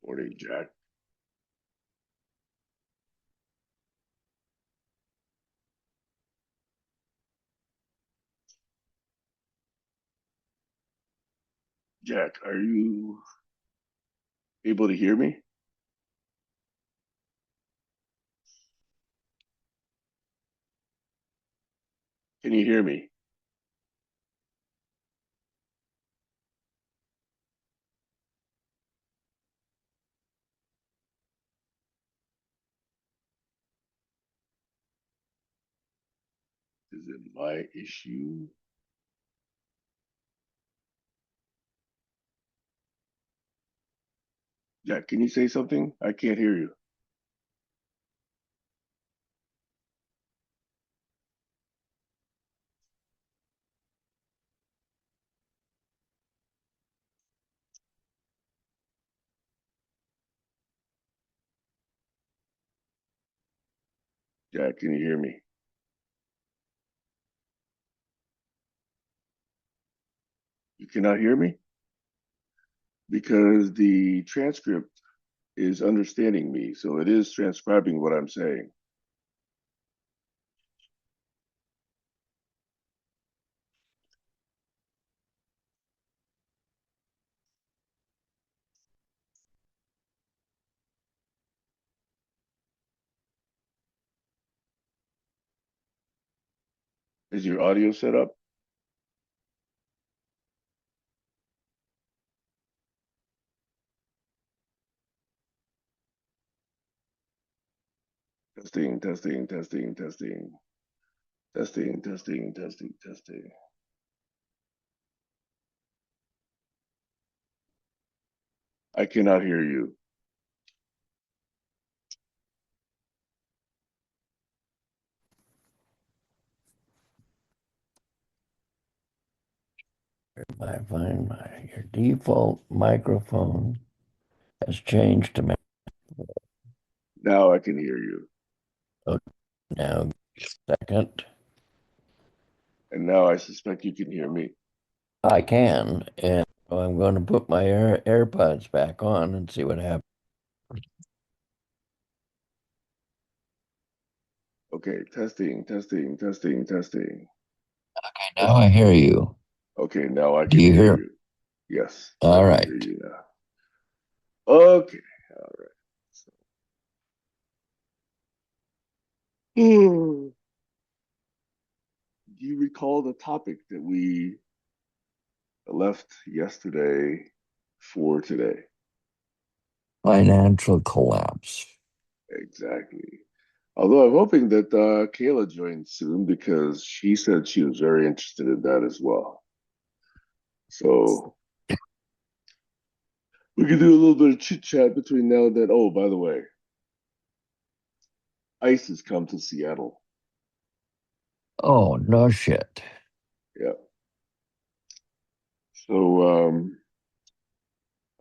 Morning, Jack. Jack, are you able to hear me? Can you hear me? Is it my issue? Jack, can you say something? I can't hear you. Jack, can you hear me? You cannot hear me? Because the transcript is understanding me, so it is transcribing what I'm saying. Is your audio set up? Testing, testing, testing, testing, testing, testing, testing, testing. I cannot hear you. I find your default microphone has changed to me. Now I can hear you. Oh, now, second, And now I suspect you can hear me. I can, and I'm going to put my AirPods back on and see what happens. Okay, testing, testing, testing, testing. Now I hear you. Okay, now I Do can you hear hear? you. Yes, I All can hear right. you now. Okay, all right. So, do you recall the topic that we left yesterday for today? Financial collapse. Exactly. Although I'm hoping that Kayla joins soon because she said she was very interested in that as well. So we can do a little bit of chit chat between now and then. Oh, by the way, ICE has come to Seattle. Oh, no shit. Yeah. So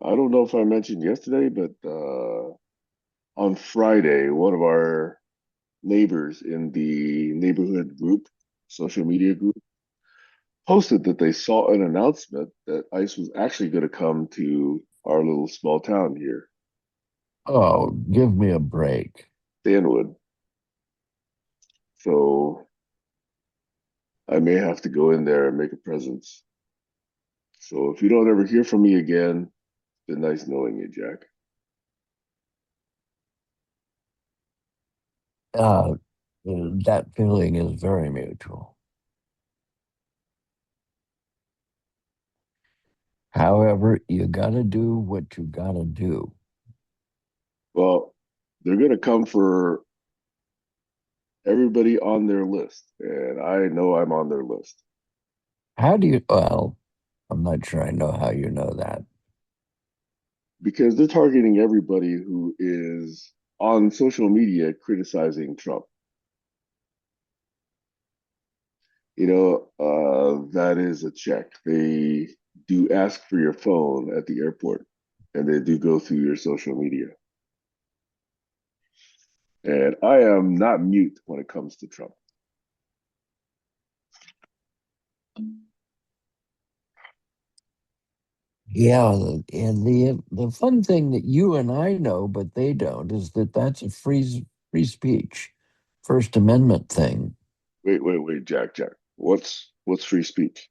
I don't know if I mentioned yesterday, but on Friday, one of our neighbors in the neighborhood group, social media group, posted that they saw an announcement that ICE was actually going to come to our little small town here, Oh, give me a break. Stanwood. So I may have to go in there and make a presence. So if you don't ever hear from me again, it's been nice knowing you, Jack. Uh, that feeling is very mutual. However, you got to do what you got to do. Well, they're going to come for everybody on their list, and I know I'm on their list How do you, well, I'm not sure I know how you know that. because they're targeting everybody who is on social media criticizing Trump. That is a check. They do ask for your phone at the airport, and they do go through your social media. And I am not mute when it comes to Trump. Yeah, and the fun thing that you and I know, but they don't, is that that's a free speech, First Amendment thing. Wait, Jack. What's free speech?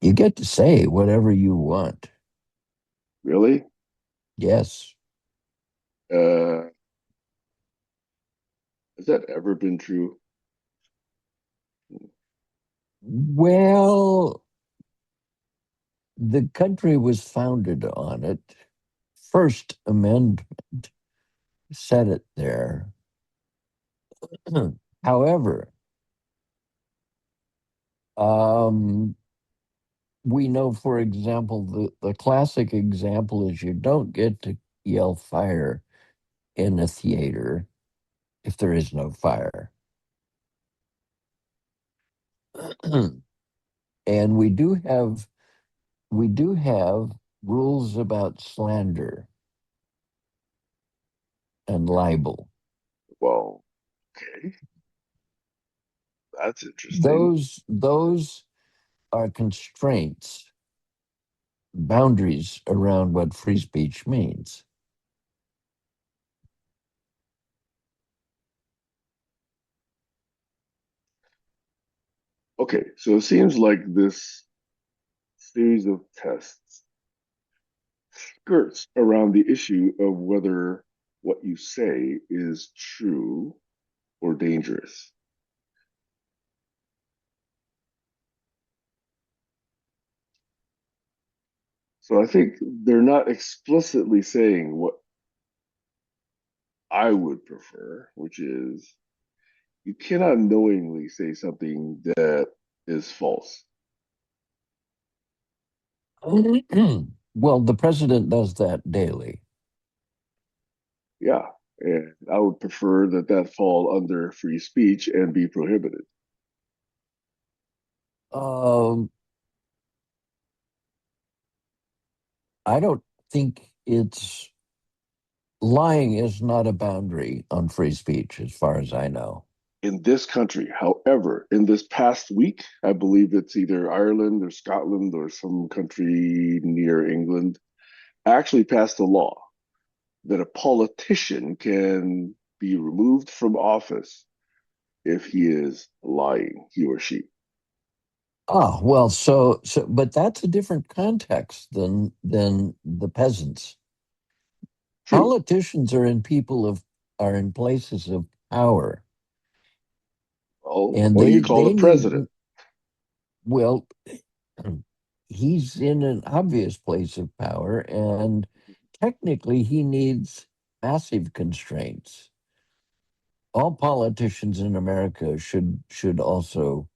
You get to say whatever you want. Really? Yes. Uh, has that ever been true? Well, the country was founded on it. First Amendment said it there. However, um, we know, for example, the classic example is you don't get to yell fire in a theater if there is no fire. And we do have rules about slander and libel. Well, okay, that's interesting. Those are constraints, boundaries around what free speech means. Okay, so it seems like this series of tests skirts around the issue of whether what you say is true or dangerous. So I think they're not explicitly saying what I would prefer, which is you cannot knowingly say something that is false. Well, the president does that daily. Yeah, and I would prefer that that fall under free speech and be prohibited. Um, I don't think it's lying is not a boundary on free speech, as far as I know. In this country. However, in this past week, I believe it's either Ireland or Scotland or some country near England, actually passed a law that a politician can be removed from office if he is lying, he or she. Ah, well, but that's a different context than the peasants. True. Politicians are in places of power, Well, and what do you call the they need, president? well, he's in an obvious place of power, and technically he needs massive constraints. All politicians in America should also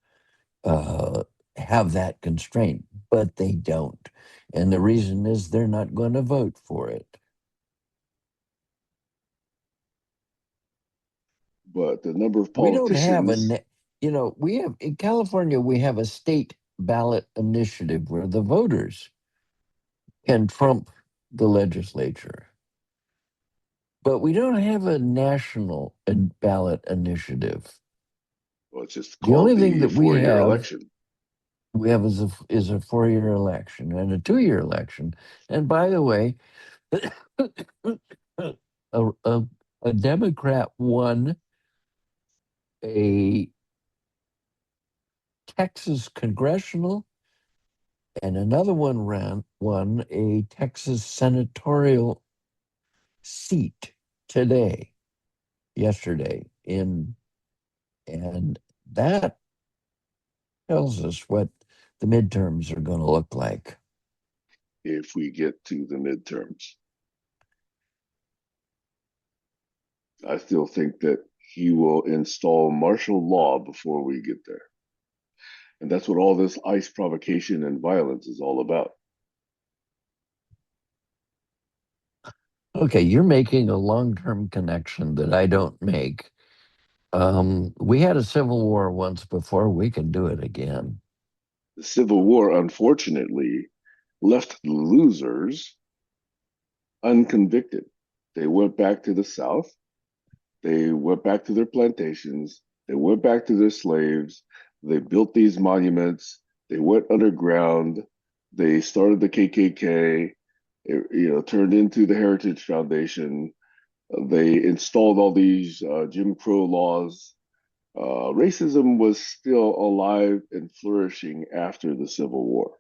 uh, have that constraint, but they don't. And the reason is they're not going to vote for it. But the number of We don't have politicians, we have in California, we have a state ballot initiative where the voters can trump the legislature. But we don't have a national ballot initiative. well, it's just The called only thing the that 4 year election. we have is a 4-year election and a 2-year election. And by the way, a, a, a Democrat won a Texas congressional, and another one won a Texas senatorial seat today, yesterday, and that tells us what the midterms are going to look like. If we get to the midterms, I still think that he will install martial law before we get there. And that's what all this ICE provocation and violence is all about. Okay, you're making a long-term connection that I don't make. We had a civil war once before. We can do it again. The Civil War, unfortunately, left the losers unconvicted. They went back to the South. They went back to their plantations. They went back to their slaves. They built these monuments. They went underground. They started the KKK. It, turned into the Heritage Foundation. They installed all these Jim Crow laws. Racism was still alive and flourishing after the Civil War.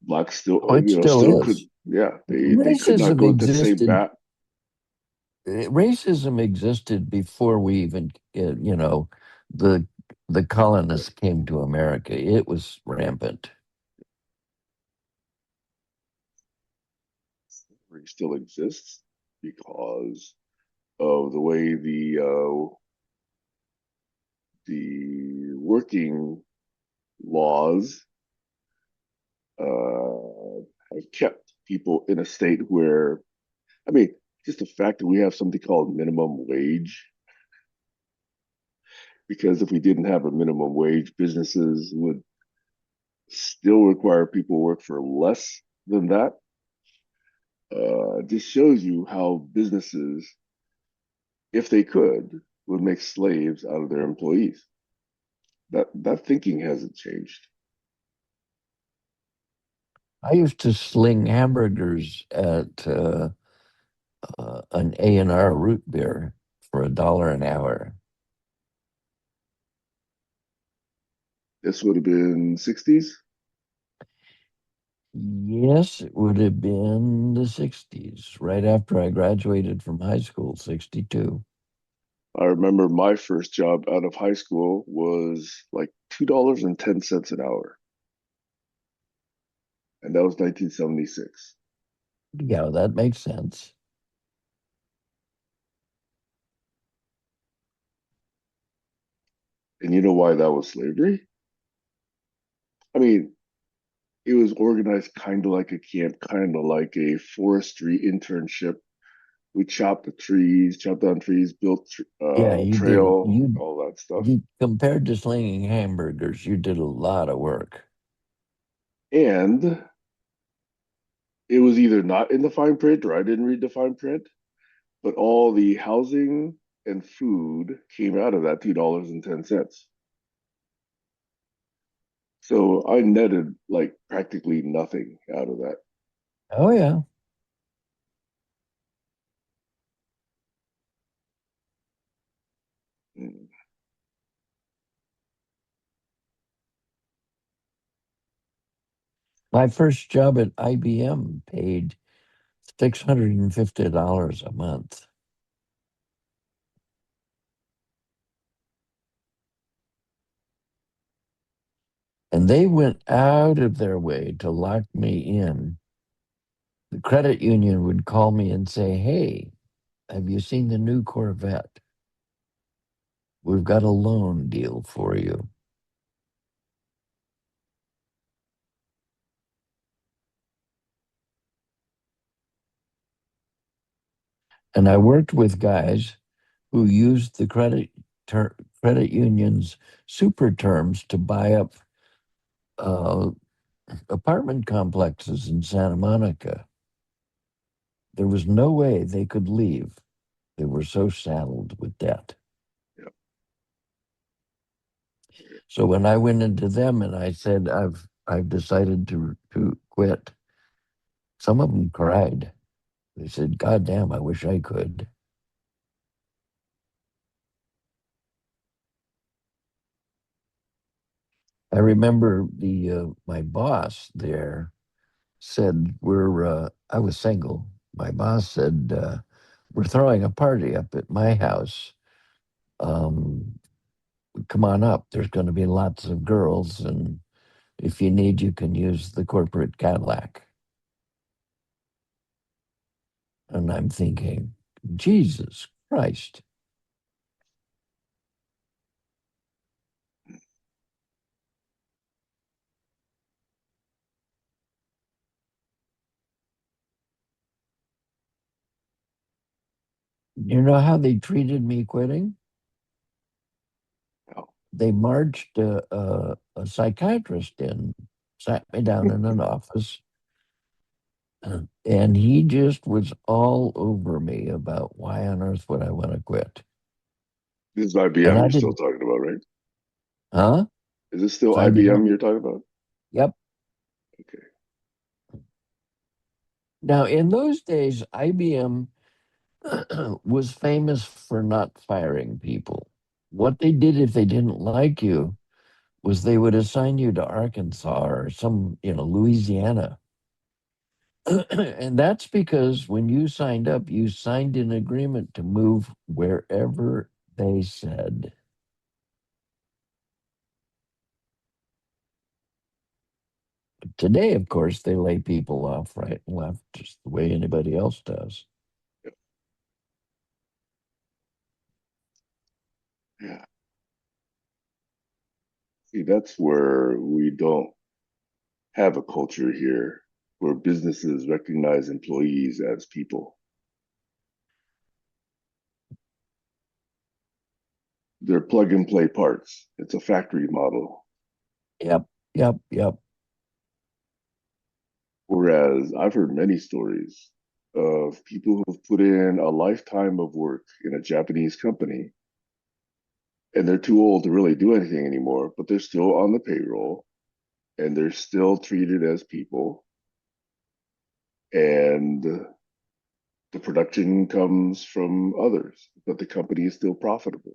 Blacks still, Oh, it still still could, is. yeah, they could not Racism go with the same existed. bat. Racism existed before we even, the the colonists came to America. It was rampant. Slavery still exists because of the way the working laws have kept people in a state where, I mean, just the fact that we have something called minimum wage, because if we didn't have a minimum wage, businesses would still require people work for less than that. Just shows you how businesses, if they could, would make slaves out of their employees. That thinking hasn't changed. I used to sling hamburgers at an A&R root beer for $1 an hour. This would have been 60s. Yes, it would have been the 60s, right after I graduated from high school, 62. I remember my first job out of high school was like $2.10 an hour, and that was 1976. Yeah, that makes sense. And you know why that was slavery? I mean, it was organized kind of like a camp, kind of like a forestry internship. We chopped the trees, chopped down trees, built Yeah, you did. trail, You, all that stuff. you compared to slinging hamburgers, you did a lot of work. And it was either not in the fine print or I didn't read the fine print, but all the housing and food came out of that $2.10. So I netted like practically nothing out of that. Oh, yeah. Mm. My first job at IBM paid $650 a month. And they went out of their way to lock me in. The credit union would call me and say, "Hey, have you seen the new Corvette? We've got a loan deal for you." And I worked with guys who used the credit union's super terms to buy up uh, apartment complexes in Santa Monica. There was no way they could leave. They were so saddled with debt. Yeah. So when I went into them and I said, I've decided to quit, some of them cried. They said, "God damn, I wish I could." I remember the my boss there said, "We're I was single." My boss said, "We're throwing a party up at my house. Um, come on up. There's going to be lots of girls, and if you need, you can use the corporate Cadillac." And I'm thinking, Jesus Christ. You know how they treated me quitting? Wow. They marched a psychiatrist in, sat me down in an office, and he just was all over me about why on earth would I want to quit. This is And IBM I you're still didn't, talking about, right? huh? Is this still It's IBM IBM. you're talking about? Yep. Okay. Now, in those days, IBM was famous for not firing people. What they did if they didn't like you was they would assign you to Arkansas or some, Louisiana. And that's because when you signed up, you signed an agreement to move wherever they said. Today, of course, they lay people off right and left, just the way anybody else does. Yeah. Yeah. See, that's where we don't have a culture here where businesses recognize employees as people. They're plug and play parts. It's a factory model. Yep, yep, yep. Whereas I've heard many stories of people who've put in a lifetime of work in a Japanese company and they're too old to really do anything anymore, but they're still on the payroll and they're still treated as people. And the production comes from others, but the company is still profitable.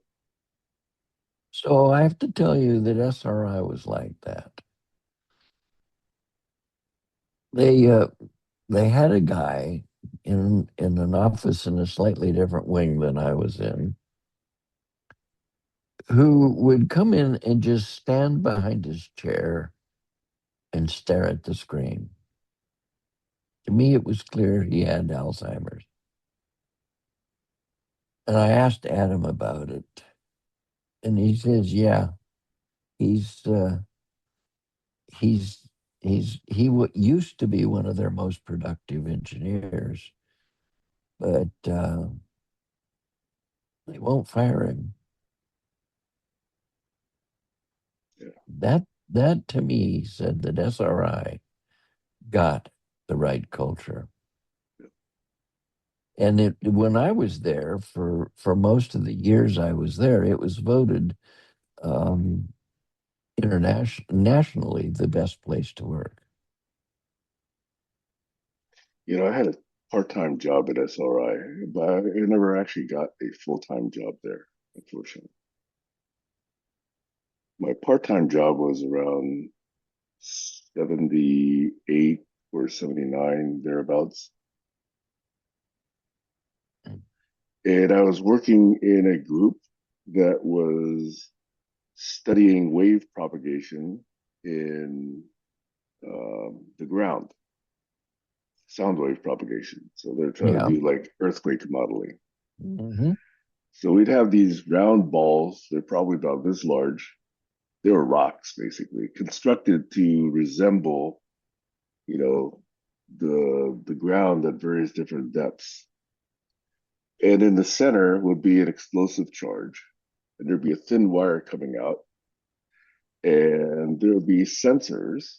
So I have to tell you that SRI was like that. They uh, they had a guy in an office in a slightly different wing than I was in, who would come in and just stand behind his chair and stare at the screen. To me, it was clear he had Alzheimer's. And I asked Adam about it, and he says, "Yeah, he's uh, he's used to be one of their most productive engineers, but they won't fire him." Yeah, That to me said that SRI got the right culture. yeah. And when I was there for most of the years I was there, it was voted um, nationally the best place to work. I had a part-time job at SRI, but I never actually got a full-time job there, unfortunately. My part-time job was around 78 or 79, thereabouts. And I was working in a group that was studying wave propagation in the ground, sound wave propagation. So they're trying to Yeah. do like earthquake modeling. Hmm. So we'd have these round balls, they're probably about this large. They were rocks, basically, constructed to resemble, you know, the ground at various different depths. And in the center would be an explosive charge, and there'd be a thin wire coming out, and there would be sensors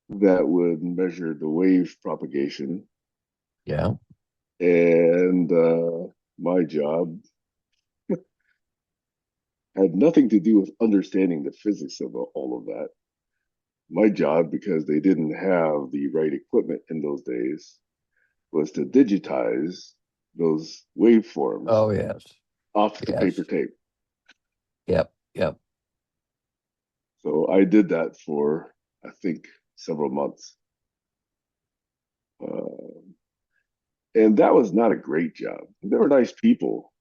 that would measure the wave propagation. Yeah. And my job had nothing to do with understanding the physics of all of that. My job, because they didn't have the right equipment in those days, was to digitize those waveforms Oh yes. off the paper Yes. tape. Yep. Yep. So I did that for, I think, several months. Uh, and that was not a great job. They were nice people,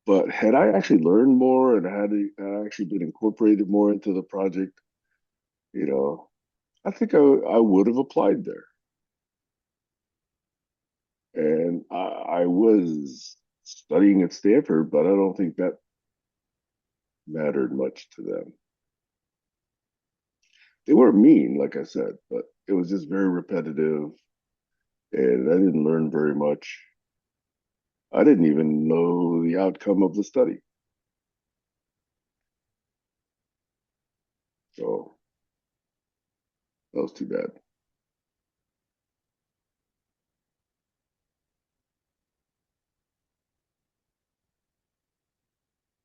but had I actually learned more and had actually been incorporated more into the project, you know, I think I would have applied there. And I was studying at Stanford, but I don't think that mattered much to them. They weren't mean, like I said, but it was just very repetitive, and I didn't learn very much. I didn't even know the outcome of the study, so that was too bad.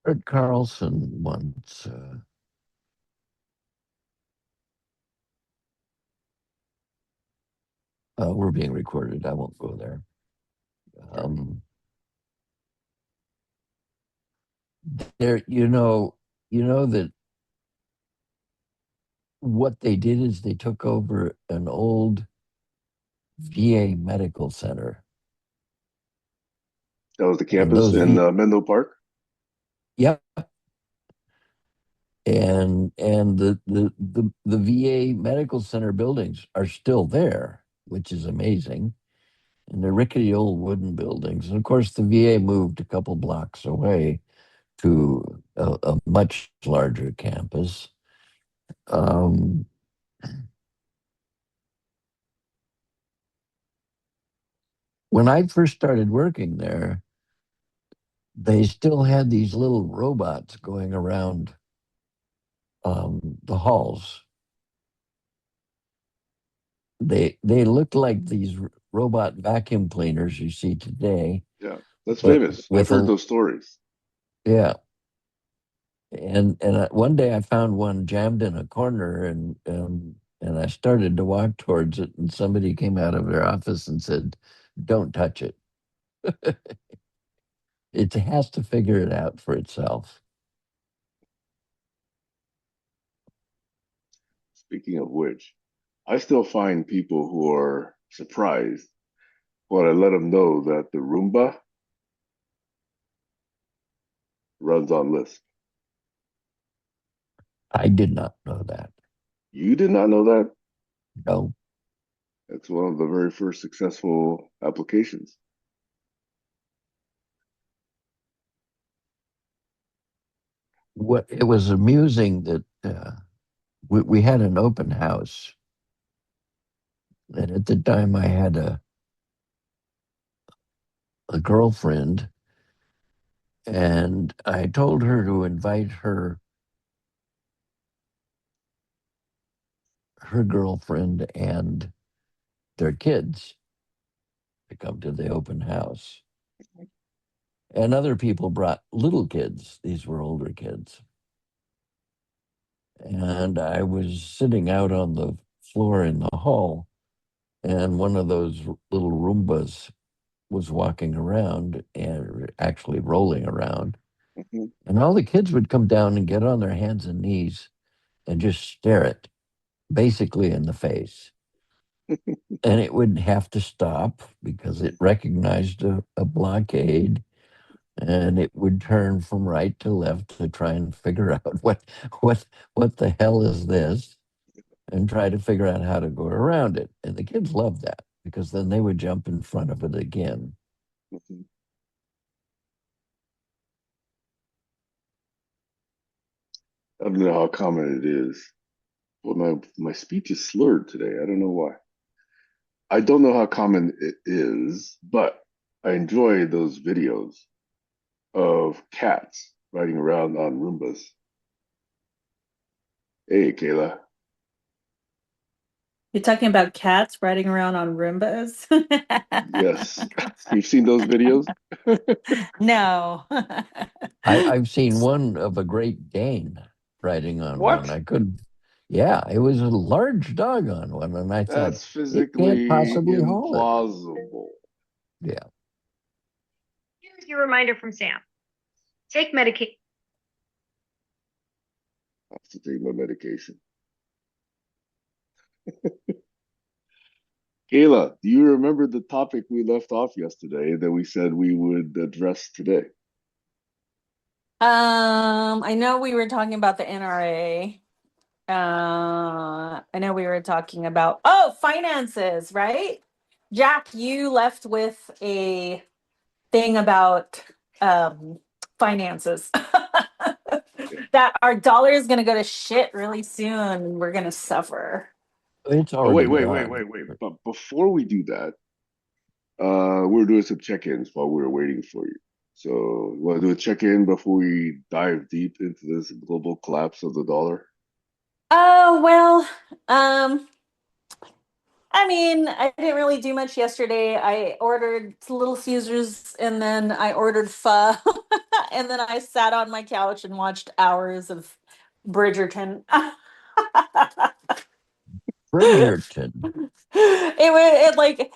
Fred Carlson once We're being recorded. I won't go there. All right. Um, there, you know that what they did is they took over an old VA medical center, That was the and campus those in V, Menlo Park. yeah, and the VA medical center buildings are still there, which is amazing. And they're rickety old wooden buildings. And of course, the VA moved a couple blocks away to a much larger campus. Um, when I first started working there, they still had these little robots going around the halls. They looked like these robot vacuum cleaners you see today, Yeah, that's but famous. I've with heard a those stories. yeah. And one day I found one jammed in a corner, and I started to walk towards it, and somebody came out of their office and said, "Don't touch it. It has to figure it out for itself." Speaking of which, I still find people who are surprised when I let them know that the Roomba runs on Lisp. I did not know that. You did not know that? No, It's one of the very first successful applications. what it was amusing that we had an open house, and at the time I had a girlfriend, and I told her to invite her girlfriend and their kids to come to the open house. And other people brought little kids. These were older kids. And I was sitting out on the floor in the hall, and one of those little Roombas was walking around and actually rolling around. Mhm. And all the kids would come down and get on their hands and knees and just stare it basically in the face. And it would have to stop because it recognized a blockade, and it would turn from right to left to try and figure out what what the hell is this, and try to figure out how to go around it. And the kids loved that because then they would jump in front of it again. Mhm. I don't know how common it is. Well, my speech is slurred today. I don't know why. I don't know how common it is, but I enjoy those videos of cats riding around on Roombas. Hey, Kayla. You're talking about cats riding around on Roombas? Yes. You've seen those videos? No. I've seen one of a Great Dane riding on one. What? I couldn't, yeah, it was a large dog on one, and I thought That's it can't physically possibly haul it. implausible. Yeah, Here's your reminder from Sam. Take medication. I have to take my medication. Kayla, do you remember the topic we left off yesterday that we said we would address today? I know we were talking about the NRA. I know we were talking about finances, right? Jack, you left with a thing about finances. Yeah. That our dollar is gonna go to shit really soon and we're gonna suffer. it's Oh, already gone. wait. But before we do that, we're doing some check-ins while we were waiting for you. So, want to do a check-in before we dive deep into this global collapse of the dollar? Oh, well, I mean, I didn't really do much yesterday. I ordered Little Caesars and then I ordered pho. And then I sat on my couch and watched hours of Bridgerton. Bridgerton. it like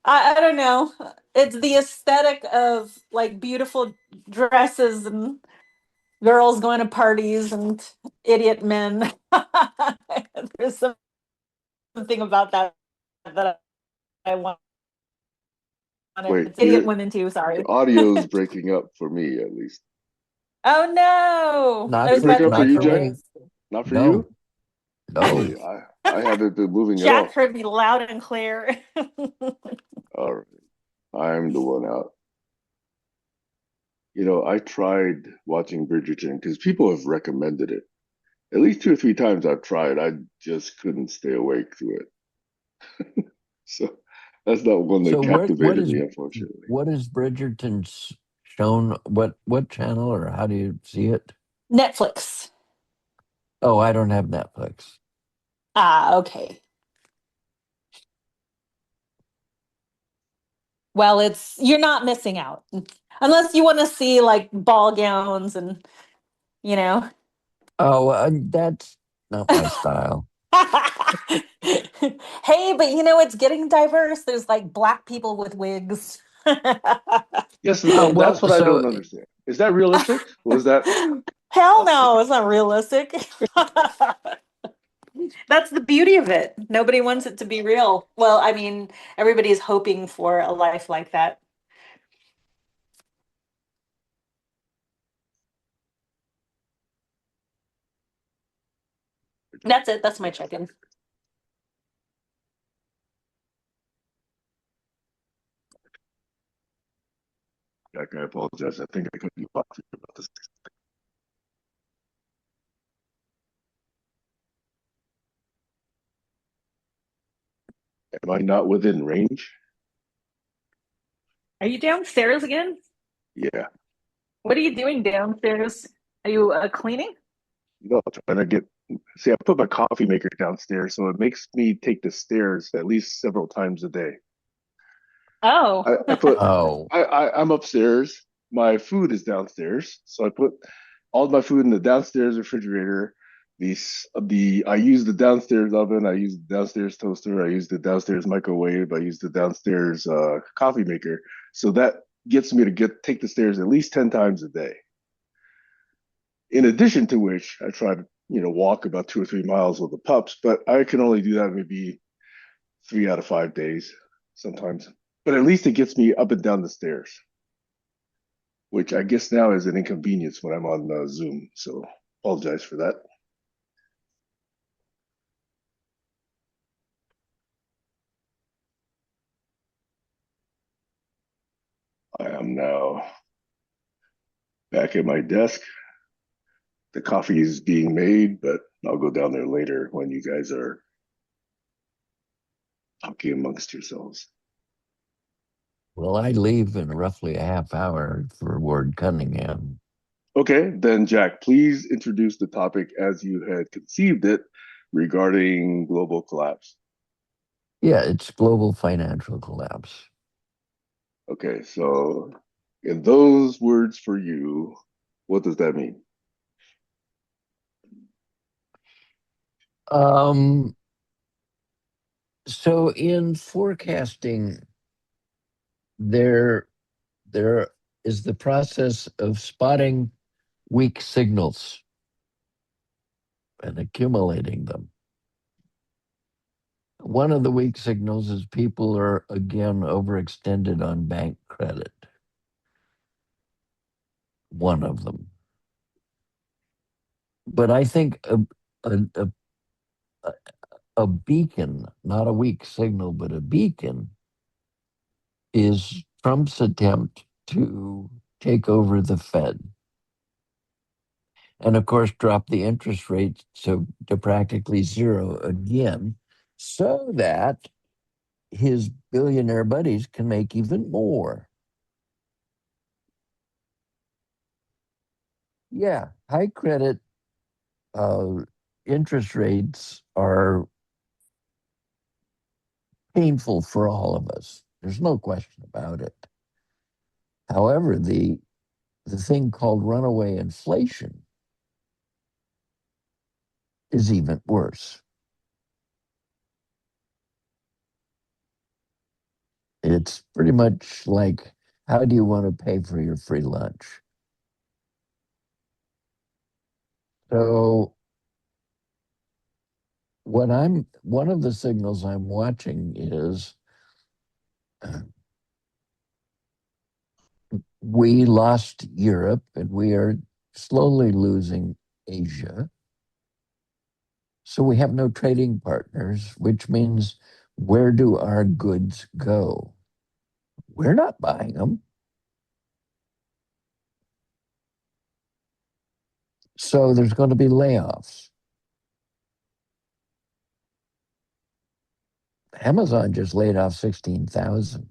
I don't know. It's the aesthetic of like beautiful dresses and girls going to parties and idiot men. There's something about that that I wanted. Wait, It's idiot women too. your Sorry. audio's breaking up for me at least. Oh no, Did Not there's it break bad up for not you, for Jack? me. reception. Not for No, you? no. Okay, I haven't been moving at Jack all. heard me loud and clear. All right, I'm the one out. I tried watching Bridgerton because people have recommended it. At least 2 or 3 times I've tried. I just couldn't stay awake through it. So that's not one that So what captivated is me, unfortunately. Bridgerton's shown? What channel or how do you see it? Netflix. Oh, I don't have Netflix. Ah, okay. Well, it's you're not missing out unless you want to see like ball gowns and you know. Oh, that's not my style. Hey, but it's getting diverse. There's like black people with wigs. Yes, Well, that's what I don't understand. Is that realistic? Was that Hell uh, no, it's not realistic. That's the beauty of it. Nobody wants it to be real. Well, I mean, everybody's hoping for a life like that. That's it. That's my check-in. Jack, I apologize. I think I cut you off about this. Am I not within range? Are you downstairs again? Yeah. What are you doing downstairs? Are you cleaning? No, trying to get. See, I put my coffee maker downstairs, so it makes me take the stairs at least several times a day. Oh. I put Oh, I'm upstairs. My food is downstairs, so I put all my food in the downstairs refrigerator. I use the downstairs oven. I use the downstairs toaster. I use the downstairs microwave. I use the downstairs coffee maker. So that gets me to take the stairs at least 10 times a day. In addition to which, I try to walk about 2 or 3 miles with the pups, but I can only do that maybe 3 out of 5 days sometimes. But at least it gets me up and down the stairs, which I guess now is an inconvenience when I'm on Zoom. So apologize for that. I am now back at my desk. The coffee is being made, but I'll go down there later when you guys are talking amongst yourselves. well, I leave in roughly a half hour for Ward Cunningham. Okay, then Jack, please introduce the topic as you had conceived it regarding global collapse. Yeah, it's global financial collapse. Okay, so in those words for you, what does that mean? Um, so in forecasting, there there is the process of spotting weak signals and accumulating them. One of the weak signals is people are again overextended on bank credit. One of them. But I think a, a, a beacon, not a weak signal, but a beacon, is Trump's attempt to take over the Fed. And of course, drop the interest rate to practically zero again, so that his billionaire buddies can make even more. Yeah, high credit interest rates are painful for all of us. There's no question about it. However, the thing called runaway inflation is even worse. It's pretty much like, how do you want to pay for your free lunch? So one of the signals I'm watching is we lost Europe and we are slowly losing Asia. So we have no trading partners, which means where do our goods go? We're not buying them. So there's going to be layoffs. Amazon just laid off 16,000.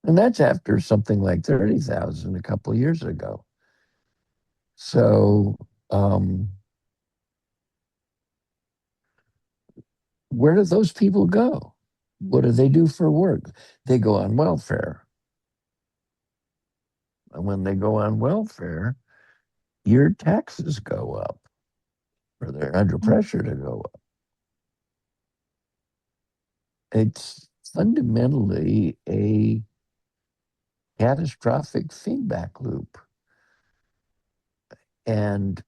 And that's after something like 30,000 a couple of years ago. So where do those people go? What do they do for work? They go on welfare. And when they go on welfare, your taxes go up, or they're under pressure to go up. It's fundamentally a catastrophic feedback loop. And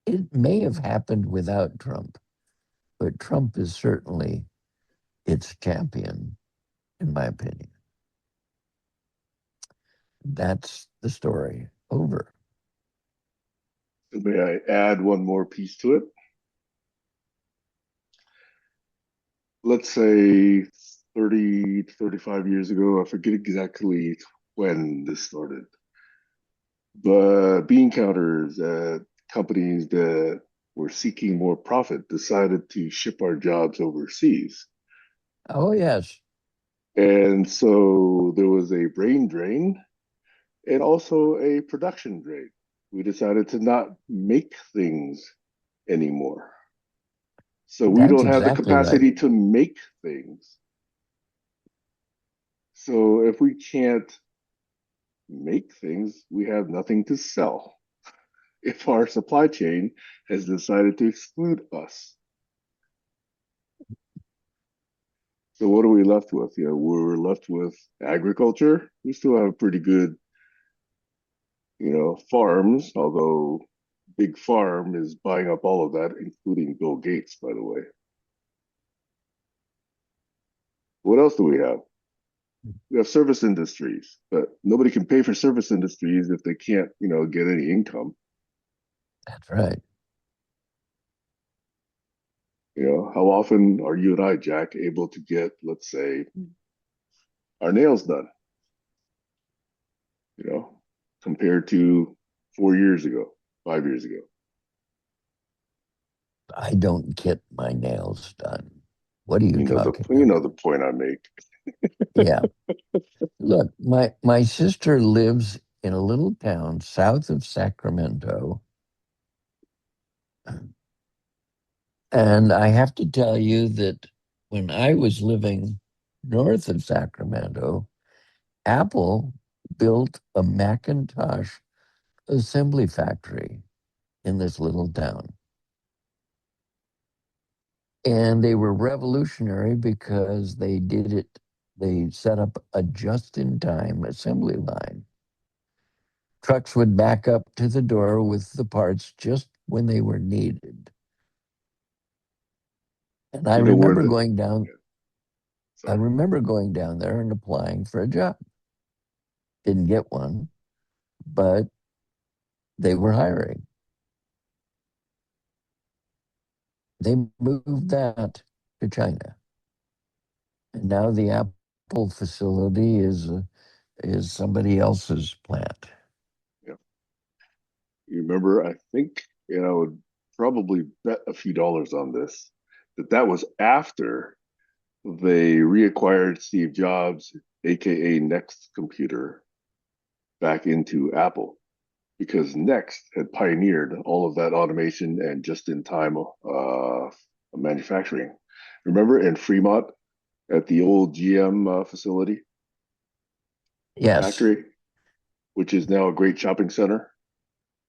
it may have happened without Trump, but Trump is certainly its champion, in my opinion. That's the story. Over. May I add one more piece to it? Let's say 30 to 35 years ago, I forget exactly when this started, but bean counters at companies that were seeking more profit decided to ship our jobs overseas. Oh, yes. And so there was a brain drain and also a production drain. We decided to not make things anymore. So we That's don't have the exactly right. capacity to make things. So if we can't make things, we have nothing to sell. If our supply chain has decided to exclude us. So what are we left with? We're left with agriculture. We still have pretty good, farms, although Big Farm is buying up all of that, including Bill Gates, by the way. What else do we have? We have service industries, but nobody can pay for service industries if they can't, get any income. That's right. How often are you and I, Jack, able to get, let's say, our nails done? Compared to 4 years ago, 5 years ago. I don't get my nails done. What are you You know the talking you know the about? point I make. Yeah. Look, my sister lives in a little town south of Sacramento. And I have to tell you that when I was living north of Sacramento, Apple built a Macintosh assembly factory in this little town. And they were revolutionary because they set up a just-in-time assembly line. Trucks would back up to the door with the parts just when they were needed. And You know where the yeah, I sorry. remember going down there and applying for a job. Didn't get one, but they were hiring. They moved that to China. And now the Apple facility is somebody else's plant. Yeah. You remember, I think, I would probably bet a few dollars on this, that was after they reacquired Steve Jobs, aka Next Computer, back into Apple. Because Next had pioneered all of that automation and just-in-time manufacturing. Remember in Fremont at the old GM facility Yes. factory, which is now a great shopping center?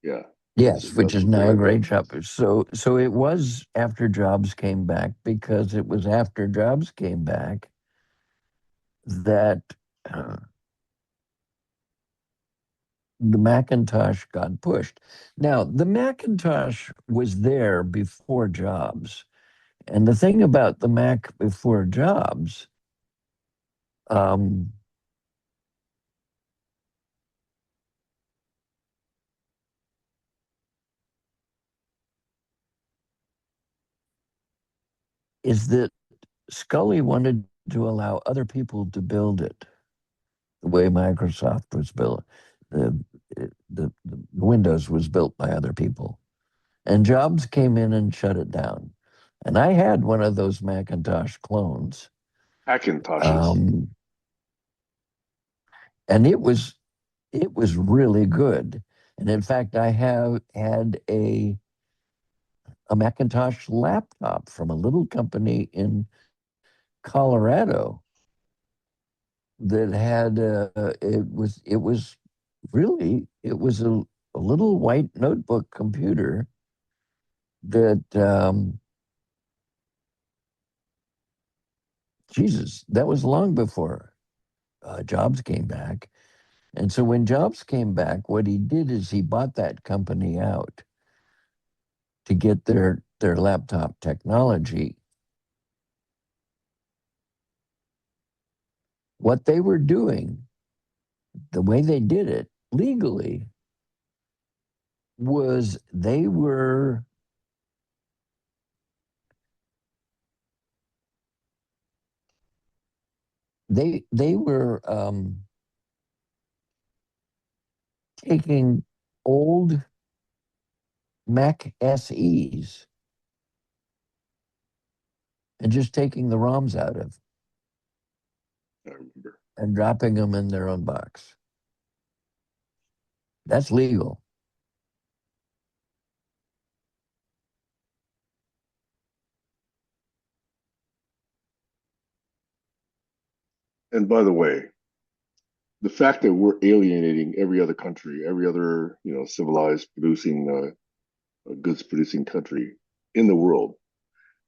Yeah. Yes, Yes, which that's is what now a I know. great job. So it was after Jobs came back, because it was after Jobs came back that uh, the Macintosh got pushed. Now, the Macintosh was there before Jobs. And the thing about the Mac before Jobs, um, is that Scully wanted to allow other people to build it the way Microsoft was built. The, the Windows was built by other people. And Jobs came in and shut it down. And I had one of those Macintosh clones. Hacintoshes. Um, and it was really good. And in fact, I have had a Macintosh laptop from a little company in Colorado that had it was really it was a little white notebook computer that Jesus, that was long before Jobs came back. And so when Jobs came back, what he did is he bought that company out to get their laptop technology. What they were doing, the way they did it legally, was they were taking old Mac SEs and just taking the ROMs out of I remember. and dropping them in their own box. That's legal. And by the way, the fact that we're alienating every other country, every other civilized producing goods producing country in the world,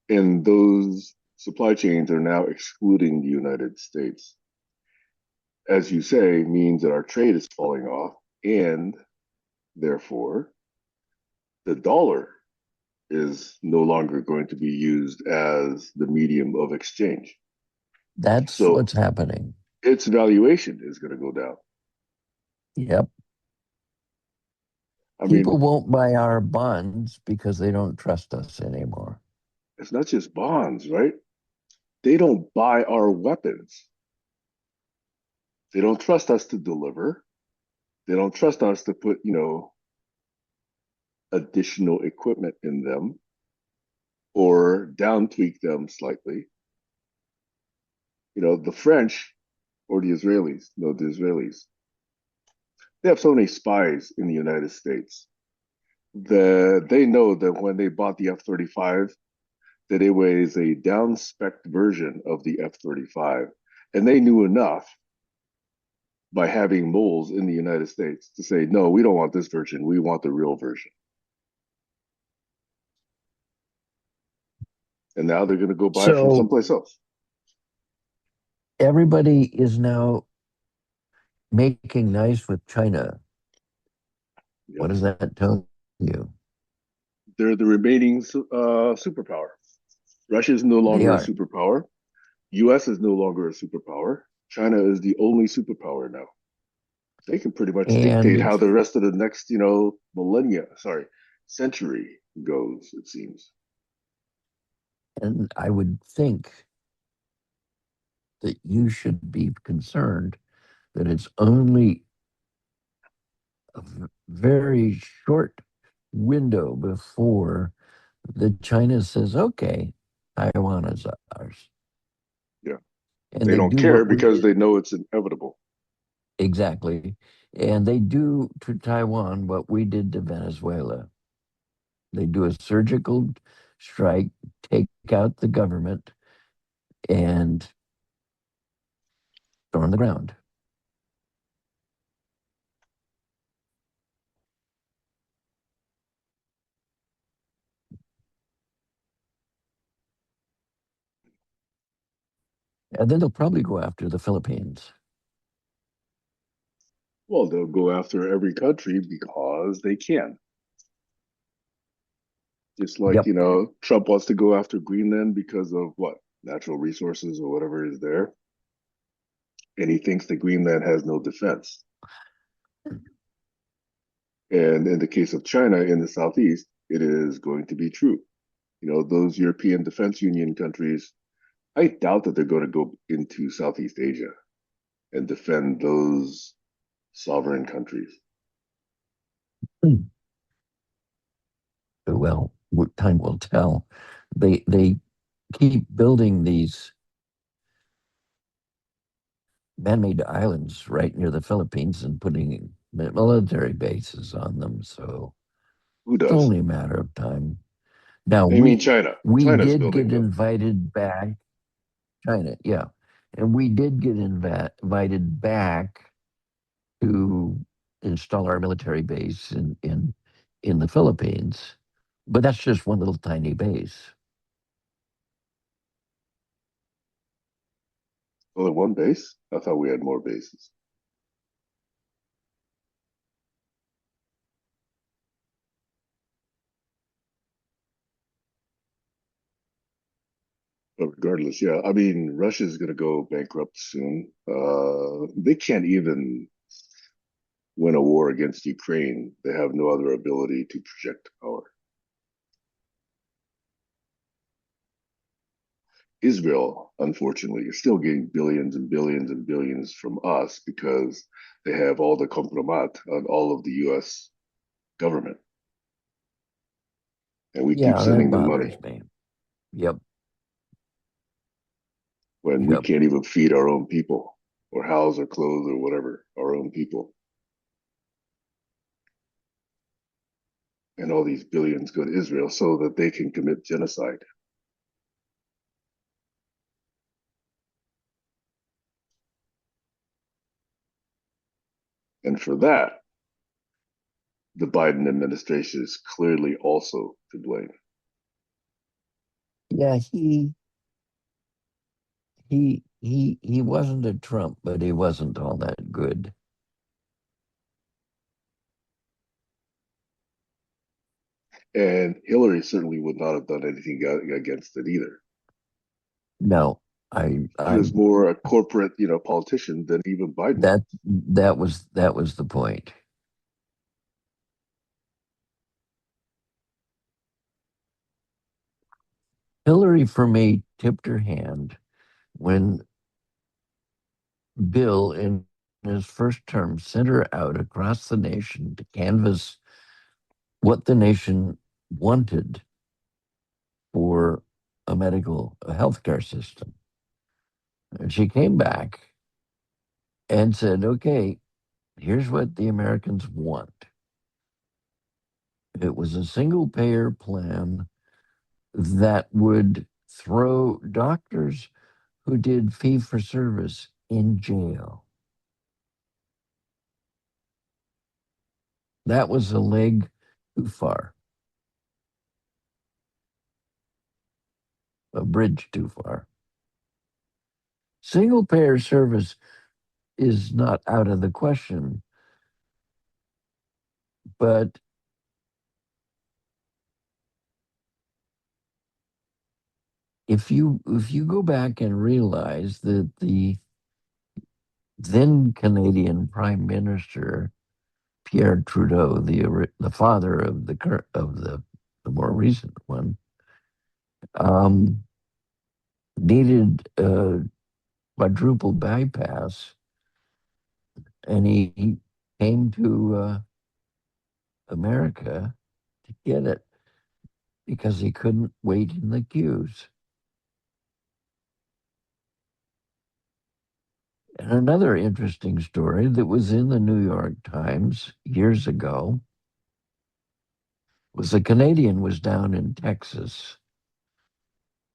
and those supply chains are now excluding the United States, as you say, means that our trade is falling off, and therefore the dollar is no longer going to be used as the medium of exchange. That's So what's happening. its valuation is going to go down. Yep. I People mean, won't buy our bonds because they don't trust us anymore. it's not just bonds, right? They don't buy our weapons. They don't trust us to deliver. They don't trust us to put, additional equipment in them or down tweak them slightly. The French or the Israelis, no, the Israelis, they have so many spies in the United States that they know that when they bought the F-35, that it was a down spec version of the F-35. And they knew enough by having moles in the United States to say, no, we don't want this version. We want the real version. And now they're going to go buy it from So someplace else. everybody is now making nice with China. What does Yes. that tell you? They're the remaining superpower. Russia is no They longer a are. superpower. US is no longer a superpower. China is the only superpower now. They can pretty much And dictate how it's the rest of the next, century goes, it seems. and I would think that you should be concerned that it's only a very short window before the China says, okay, Taiwan is ours. Yeah. And They they don't do care what we because did they know it's inevitable. exactly. And they do to Taiwan what we did to Venezuela. They do a surgical strike, take out the government, and storm the ground. And then they'll probably go after the Philippines. Well, they'll go after every country because they can. Just like, Yep. Trump wants to go after Greenland because of what? Natural resources or whatever is there. And he thinks that Greenland has no defense. And in the case of China in the southeast, it is going to be true. Those European Defense Union countries, I doubt that they're going to go into Southeast Asia and defend those sovereign countries. Well, time will tell. They keep building these man-made islands right near the Philippines and putting military bases on them. So Who it's does? only a matter of time. Now I mean, we China. we China's did building get them. invited back. China, yeah, and we did get invited back to install our military base in the Philippines, but that's just one little tiny base. Only one base? I thought we had more bases. But regardless, yeah, I mean, Russia's going to go bankrupt soon. They can't even win a war against Ukraine. They have no other ability to project power. Israel, unfortunately, is still getting billions and billions and billions from us because they have all the compromat on all of the US government. And we keep Yeah, that sending them money bothers me. Yep, when we yep. can't even feed our own people or house or clothe or whatever, our own people. And all these billions go to Israel so that they can commit genocide. And for that, the Biden administration is clearly also to blame. Yeah, he wasn't a Trump, but he wasn't all that good. And Hillary certainly would not have done anything against it either. No, I She I was more a corporate, politician than even Biden was. that was the point. Hillary, for me, tipped her hand when Bill, in his first term, sent her out across the nation to canvass what the nation wanted for a healthcare system. And she came back and said, okay, here's what the Americans want. It was a single payer plan that would throw doctors who did fee for service in jail. That was a leg too far, a bridge too far. Single payer service is not out of the question, but if you go back and realize that the then Canadian Prime Minister Pierre Trudeau, the father of the more recent one, um, needed a quadruple bypass, and he came to America to get it because he couldn't wait in the queues. And another interesting story that was in the New York Times years ago was a Canadian was down in Texas,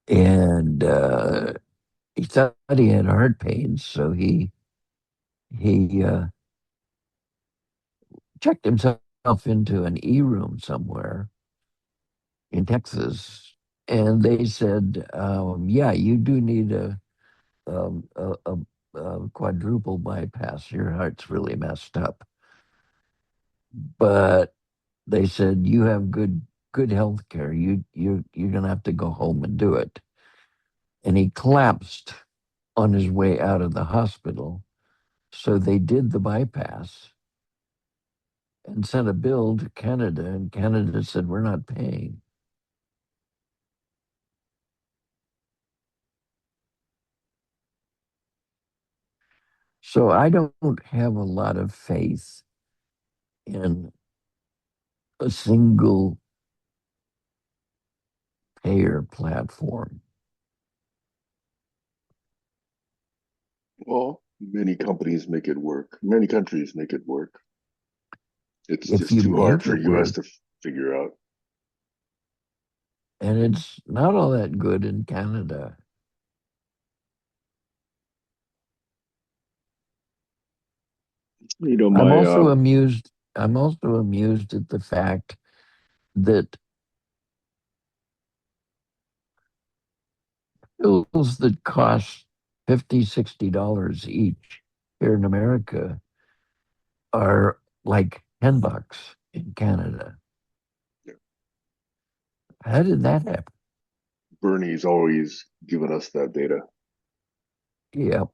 and he thought he had heart pains, so he checked himself into an room somewhere in Texas, and they said, "Yeah, you do need a quadruple bypass. Your heart's really messed up. But they said you have good health care. You're gonna have to go home and do it. And he collapsed on his way out of the hospital. So they did the bypass and sent a bill to Canada, and Canada said, we're not paying. So I don't have a lot of faith in a single payer platform. Well, many companies make it work. Many countries make it work. It's If just you too hard make for it US work, to figure out. and it's not all that good in Canada. You know, I'm my also amused. I'm also amused at the fact that pills that cost $50, $60 each here in America are like $10 in Canada. How did that happen? Bernie's always given us that data. Yeah.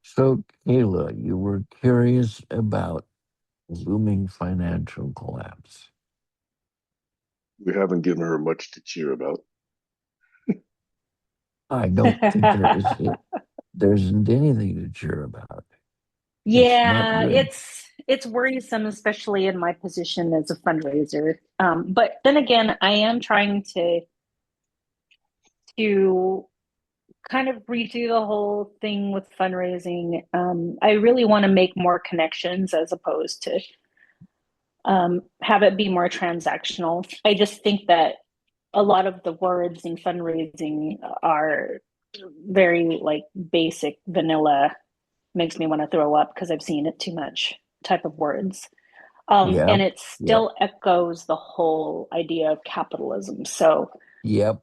So, Kayla, you were curious about looming financial collapse. We haven't given her much to cheer about. I don't think there isn't anything to cheer about. It's not Yeah, good. it's worrisome, especially in my position as a fundraiser. But then again, I am trying to kind of redo the whole thing with fundraising. I really want to make more connections as opposed to have it be more transactional. I just think that a lot of the words in fundraising are very like basic vanilla, makes me want to throw up because I've seen it too much type of words. And Yep. it Yep. still echoes the whole idea of capitalism. So, Yep.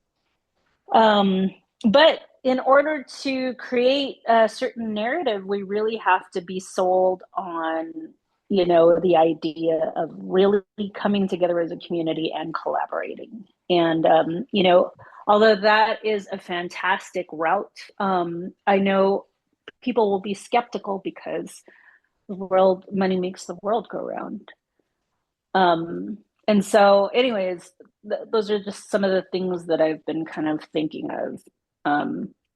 um, but in order to create a certain narrative, we really have to be sold on, the idea of really coming together as a community and collaborating. And, although that is a fantastic route, I know people will be skeptical because the world money makes the world go round. And so, anyways, those are just some of the things that I've been kind of thinking of.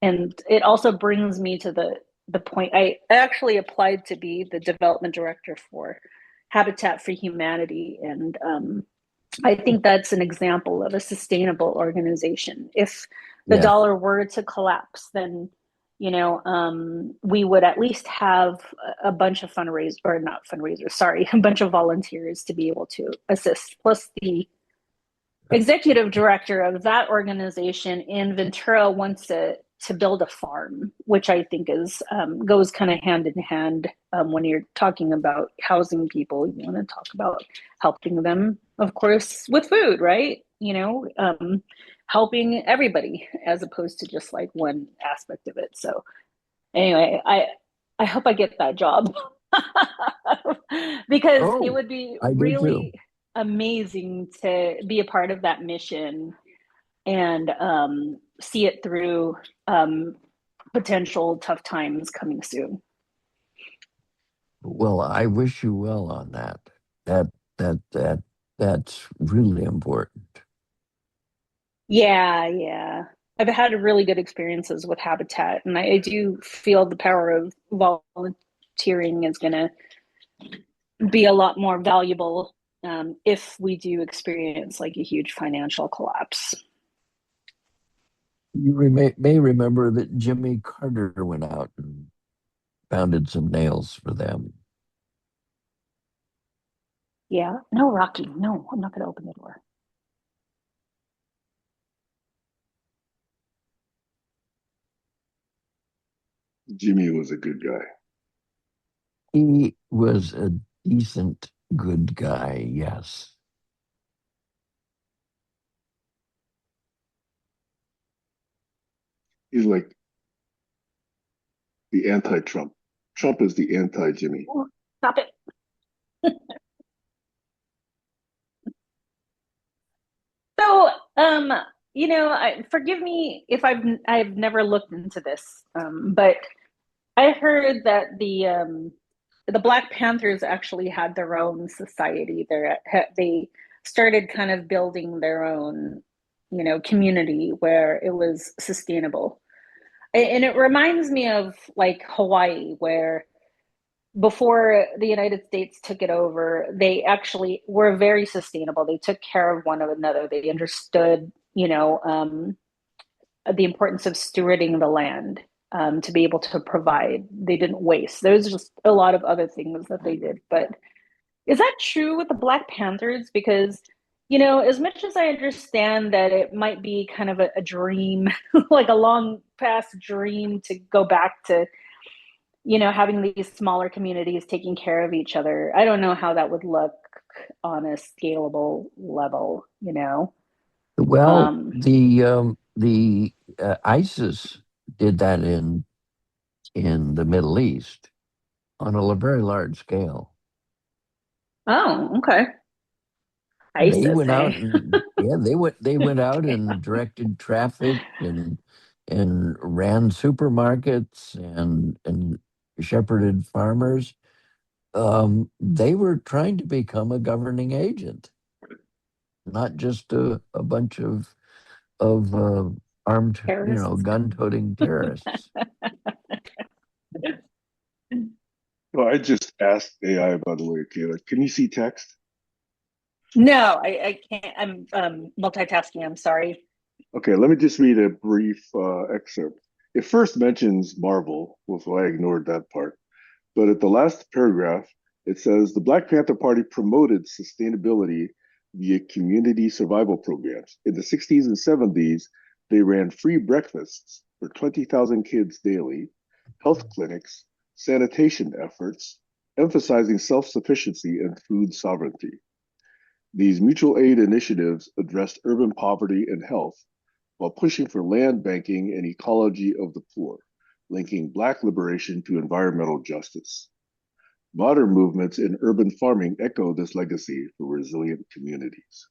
And it also brings me to the point. I actually applied to be the development director for Habitat for Humanity, and I think that's an example of a sustainable organization. If the Yeah. dollar were to collapse, then we would at least have a bunch of fundraisers, or not fundraisers, sorry, a bunch of volunteers to be able to assist. Plus, the executive director of that organization in Ventura wants to build a farm, which I think is goes kind of hand in hand. When you're talking about housing people, you want to talk about helping them, of course, with food, right? Helping everybody as opposed to just like one aspect of it. So anyway, I hope I get that job because it Oh, would be I do too. really amazing to be a part of that mission and see it through potential tough times coming soon. Well, I wish you well on that. That that's really important. Yeah, yeah. I've had really good experiences with Habitat, and I do feel the power of volunteering is going to be a lot more valuable if we do experience like a huge financial collapse. You may remember that Jimmy Carter went out and pounded some nails for them. Yeah. No, Rocky. No, I'm not going to open the door. Jimmy was a good guy. He was a decent, good guy, yes. He's like the anti-Trump. Trump is the anti-Jimmy. Oh, stop it. So, forgive me if I've never looked into this, but I heard that the Black Panthers actually had their own society. They started kind of building their own, community where it was sustainable. And it reminds me of like Hawaii, where before the United States took it over, they actually were very sustainable. They took care of one another. They understood, the importance of stewarding the land, to be able to provide. They didn't waste. There's just a lot of other things that they did. But is that true with the Black Panthers? Because, as much as I understand that it might be kind of a dream, like a long past dream to go back to, having these smaller communities taking care of each other, I don't know how that would look on a scalable level. Well, Um, the ISIS did that in the Middle East on a very large scale. oh, okay. They ISIS, went eh? out and yeah, they went out Okay. and directed traffic and ran supermarkets and shepherded farmers. They were trying to become a governing agent, not just a bunch of armed, Terrorists. gun-toting terrorists. Well, I just asked AI, by the way, Kayla, can you see text? No, I can't. I'm multitasking. I'm sorry. Okay, let me just read a brief excerpt. It first mentions Marvel, so I ignored that part. But at the last paragraph, it says the Black Panther Party promoted sustainability via community survival programs. In the 60s and 70s, they ran free breakfasts for 20,000 kids daily, health clinics, sanitation efforts, emphasizing self sufficiency and food sovereignty. These mutual aid initiatives addressed urban poverty and health while pushing for land banking and ecology of the poor, linking Black liberation to environmental justice. Modern movements in urban farming echo this legacy for resilient communities.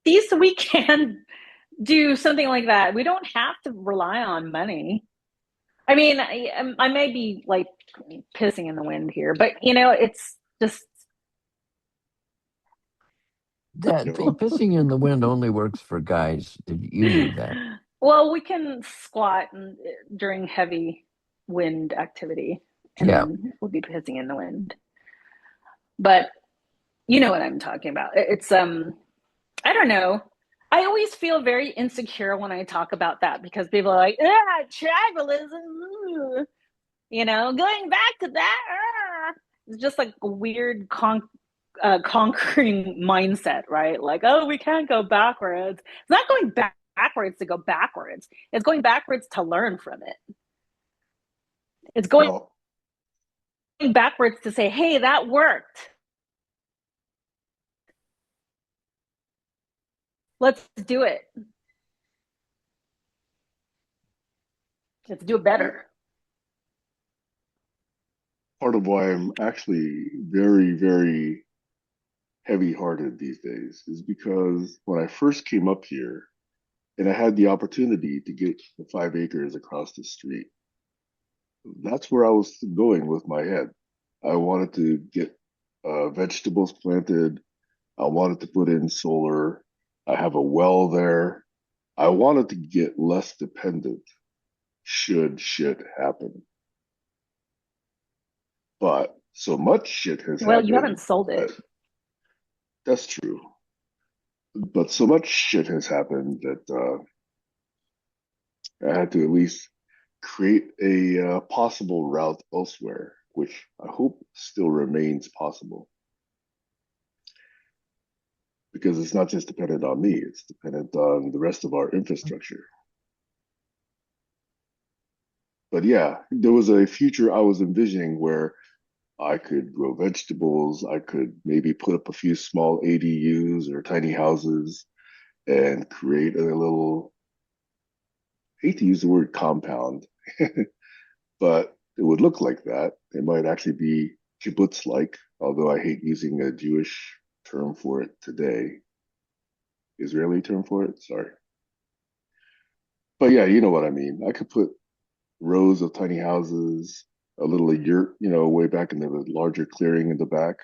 See, so we can do something like that. We don't have to rely on money. I mean, I may be like pissing in the wind here, but it's just That You know, pissing in the wind only works for guys. You knew that. well, we can squat during heavy wind activity, Yeah. and we'll be pissing in the wind. But you know what I'm talking about. It's I don't know. I always feel very insecure when I talk about that because people are like, ah, tribalism, going back to that. It's just like a weird conquering mindset, right? Like, oh, we can't go backwards. It's not going backwards to go backwards. It's going backwards to learn from it. It's going well, backwards to say, hey, that worked. Let's do it. Let's do it yeah, better. part of why I'm actually very, very heavy-hearted these days is because when I first came up here and I had the opportunity to get the 5 acres across the street, that's where I was going with my head. I wanted to get vegetables planted. I wanted to put in solar. I have a well there. I wanted to get less dependent should shit happen. But so much shit has Well, you haven't happened sold it. that that's true. But so much shit has happened that I had to at least create a possible route elsewhere, which I hope still remains possible because it's not just dependent on me, it's dependent on the rest of our infrastructure. But yeah, there was a future I was envisioning where I could grow vegetables. I could maybe put up a few small ADUs or tiny houses and create a little hate to use the word compound, but it would look like that. It might actually be kibbutz-like, although I hate using a Jewish term for it today. Israeli term for it, sorry. But yeah, you know what I mean. I could put rows of tiny houses, a little yurt, way back in the larger clearing in the back.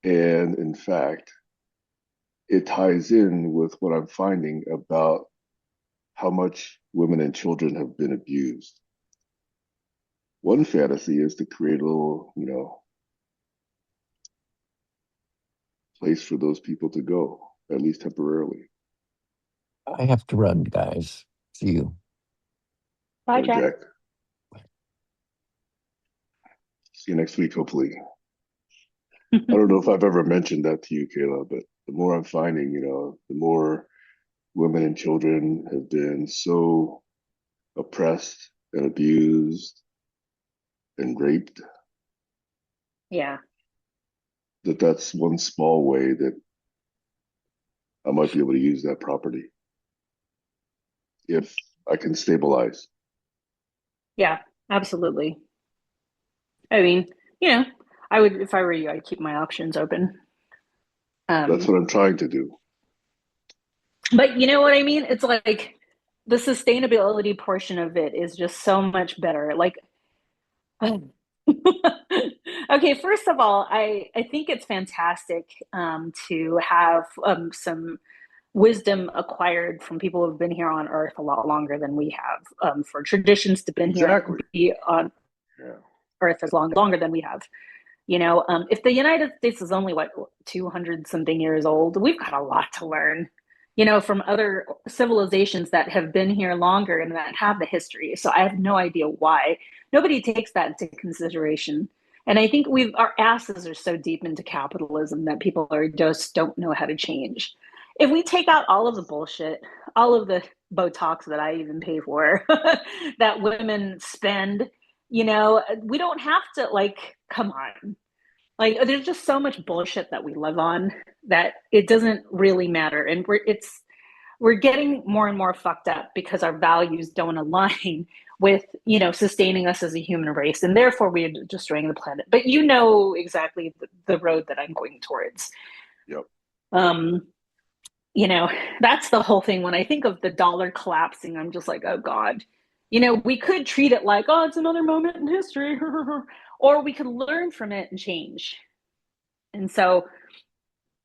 And in fact, it ties in with what I'm finding about how much women and children have been abused. One fantasy is to create a little, place for those people to go, at least temporarily. I have to run, guys. See you. Bye, Or Jack. Jack. See you next week, hopefully. I don't know if I've ever mentioned that to you, Kayla, but the more I'm finding, the more women and children have been so oppressed and abused and raped Yeah. that's one small way that I might be able to use that property if I can stabilize. Yeah, absolutely. I mean, you know, I would, if I were you, I'd keep my options open. That's Um, what I'm trying to do. but you know what I mean? It's like the sustainability portion of it is just so much better. Like, okay, first of all, I think it's fantastic to have some wisdom acquired from people who've been here on Earth a lot longer than we have, for traditions to been here Exactly. be on Yeah. Earth as longer than we have. If the United States is only what 200 something years old, we've got a lot to learn. From other civilizations that have been here longer and that have the history. So I have no idea why nobody takes that into consideration. And I think our asses are so deep into capitalism that people are just don't know how to change. If we take out all of the bullshit, all of the Botox that I even pay for, that women spend, we don't have to, like, come on. Like, there's just so much bullshit that we live on that it doesn't really matter. And we're getting more and more fucked up because our values don't align with, sustaining us as a human race. And therefore we're destroying the planet. But you know exactly the road that I'm going towards. Yep. Um, that's the whole thing. When I think of the dollar collapsing, I'm just like, oh God. We could treat it like, oh, it's another moment in history, or we could learn from it and change. And so,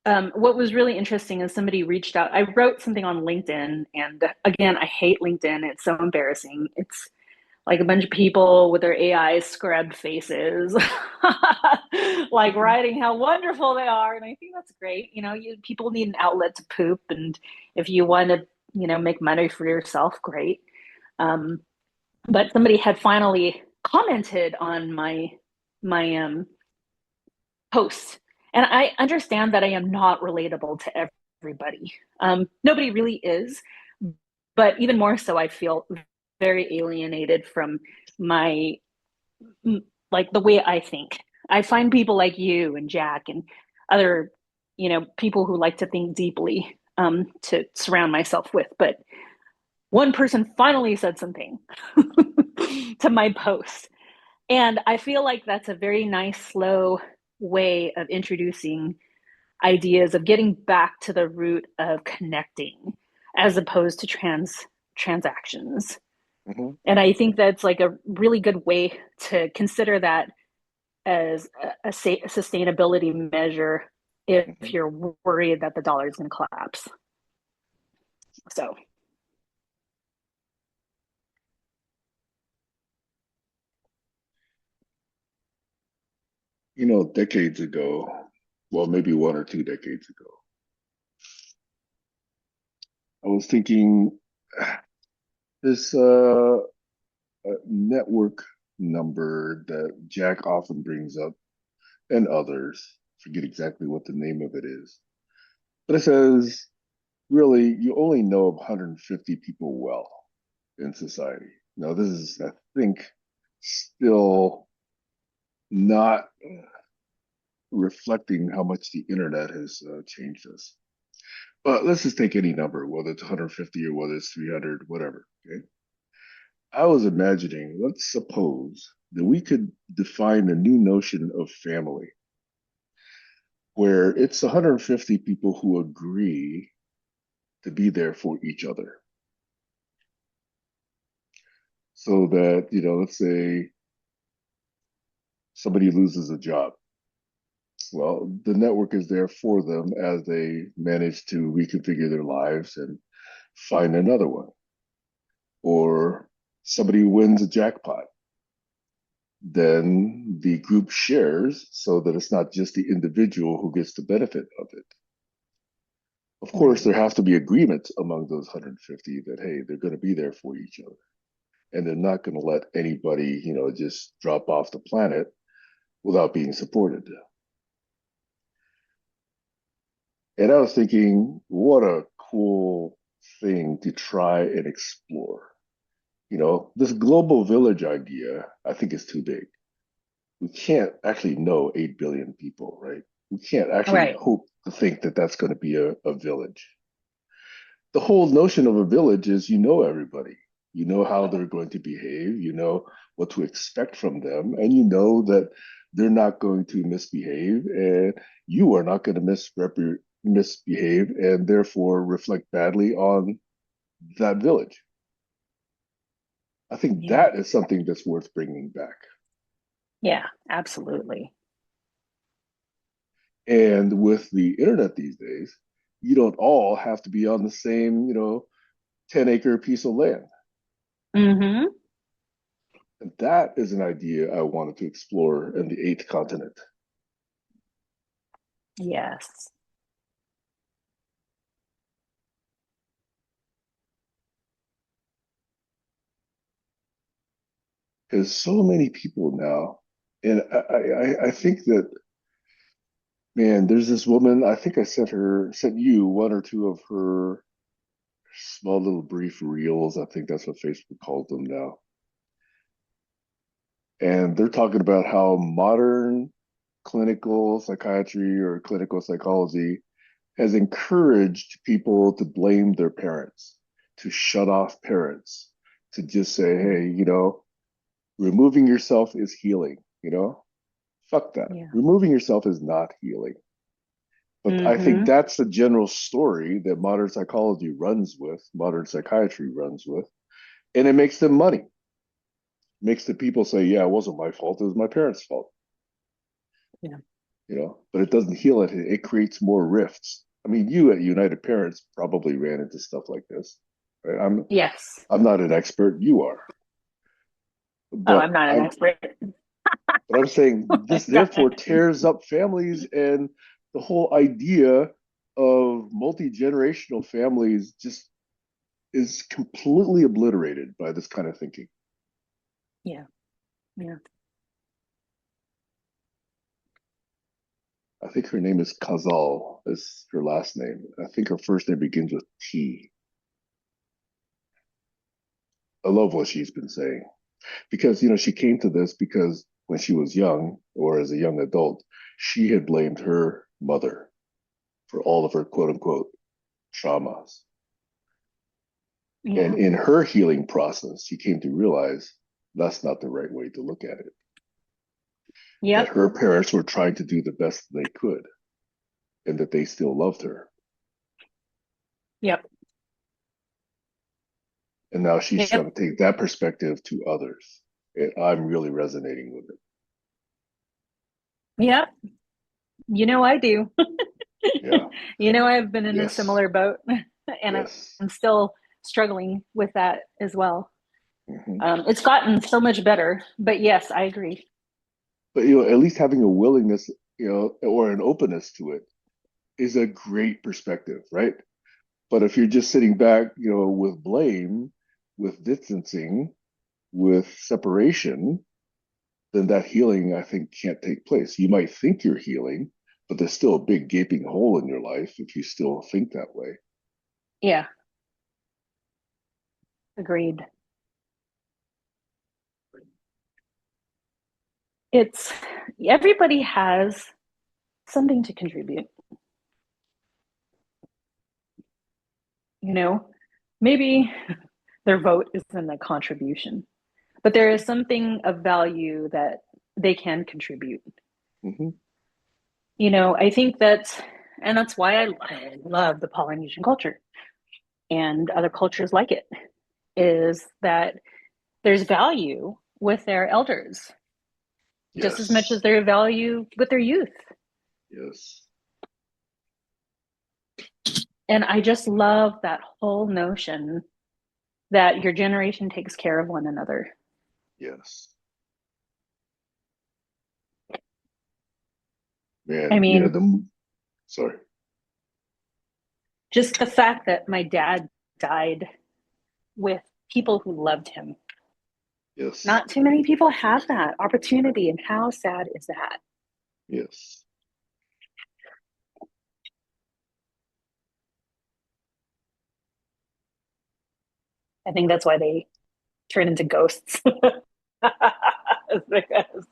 what was really interesting is somebody reached out. I wrote something on LinkedIn, and again, I hate LinkedIn. It's so embarrassing. It's like a bunch of people with their AI scrubbed faces, like writing how wonderful they are. And I think that's great. People need an outlet to poop. And if you want to, make money for yourself, great. But somebody had finally commented on my post. And I understand that I am not relatable to everybody. Nobody really is. But even more so, I feel very alienated from my, like, the way I think. I find people like you and Jack and other, people who like to think deeply, to surround myself with. But one person finally said something to my post. And I feel like that's a very nice, slow way of introducing ideas of getting back to the root of connecting as opposed to transactions. Mm-hmm. And I think that's like a really good way to consider that as a sustainability measure if Mm-hmm. you're worried that the dollar is going to collapse. So, Decades ago, well, maybe 1 or 2 decades ago, I was thinking this network number that Jack often brings up and others, forget exactly what the name of it is, but it says, really, you only know 150 people well in society. Now, this is, I think, still not reflecting how much the internet has changed us. But let's just take any number, whether it's 150 or whether it's 300, whatever. Okay. I was imagining, let's suppose that we could define a new notion of family where it's 150 people who agree to be there for each other. So that, let's say somebody loses a job. Well, the network is there for them as they manage to reconfigure their lives and find another one. Or somebody wins a jackpot, then the group shares so that it's not just the individual who gets the benefit of it. Of course, there have to be agreements among those 150 that, hey, they're going to be there for each other. And they're not going to let anybody, just drop off the planet without being supported. And I was thinking, what a cool thing to try and explore. This global village idea, I think is too big. We can't actually know 8 billion people, right? We can't actually Right. hope to think that that's going to be a village. The whole notion of a village is everybody. You know how they're going to behave, you know what to expect from them, and you know that they're not going to misbehave, and you are not going to misbehave and therefore reflect badly on that village. I think Yeah. that is something that's worth bringing back. Yeah, absolutely. And with the internet these days, you don't all have to be on the same, 10-acre piece of land. Mm-hmm. And that is an idea I wanted to explore in the eighth continent. Yes. Because so many people now, and I think that, man, there's this woman, I think I sent you one or two of her small little brief reels. I think that's what Facebook calls them now. And they're talking about how modern clinical psychiatry or clinical psychology has encouraged people to blame their parents, to shut off parents, to just say, hey, removing yourself is healing. Fuck that. Yeah. Removing yourself is not healing. But I think Mm-hmm. that's the general story that modern psychology runs with, modern psychiatry runs with, and it makes them money. Makes the people say, yeah, it wasn't my fault, it was my parents' fault. Yeah. But it doesn't heal it. It creates more rifts. I mean, you at United Parents probably ran into stuff like this. Right? Yes. I'm not an expert. You are, Oh, I'm but not an expert. I'm Oh saying my this therefore God. tears up families, and the whole idea of multi-generational families just is completely obliterated by this kind of thinking. Yeah. Yeah. I think her name is Kazal, is her last name. I think her first name begins with T. I love what she's been saying because she came to this because when she was young or as a young adult, she had blamed her mother for all of her quote unquote traumas. And Yeah. in her healing process, she came to realize that's not the right way to look at it. That Yep. her parents were trying to do the best they could and that they still loved her. Yep. And now she's trying Yep. to take that perspective to others. And I'm really resonating with it. Yep. I do. Yeah. I've been in a Yes. similar boat and Yes. I'm still struggling with that as well. Mm-hmm. It's gotten so much better, but yes, I agree. But at least having a willingness, or an openness to it is a great perspective, right? But if you're just sitting back, with blame, with distancing, with separation, then that healing, I think, can't take place. You might think you're healing, but there's still a big gaping hole in your life if you still think that way. Yeah, agreed. It's everybody has something to contribute. you know, maybe their vote isn't a contribution, but there is something of value that they can contribute. Mm-hmm. I think and that's why I love the Polynesian culture and other cultures like it, is that there's value with their elders just as much as Yes. their value with their youth. Yes. And I just love that whole notion that your generation takes care of one another. Yes. I Man, mean, sorry. just the fact that my dad died with people who loved him. Yes. Not too many people have that opportunity, and how sad is that? Yes. I think that's why they turn into ghosts. Because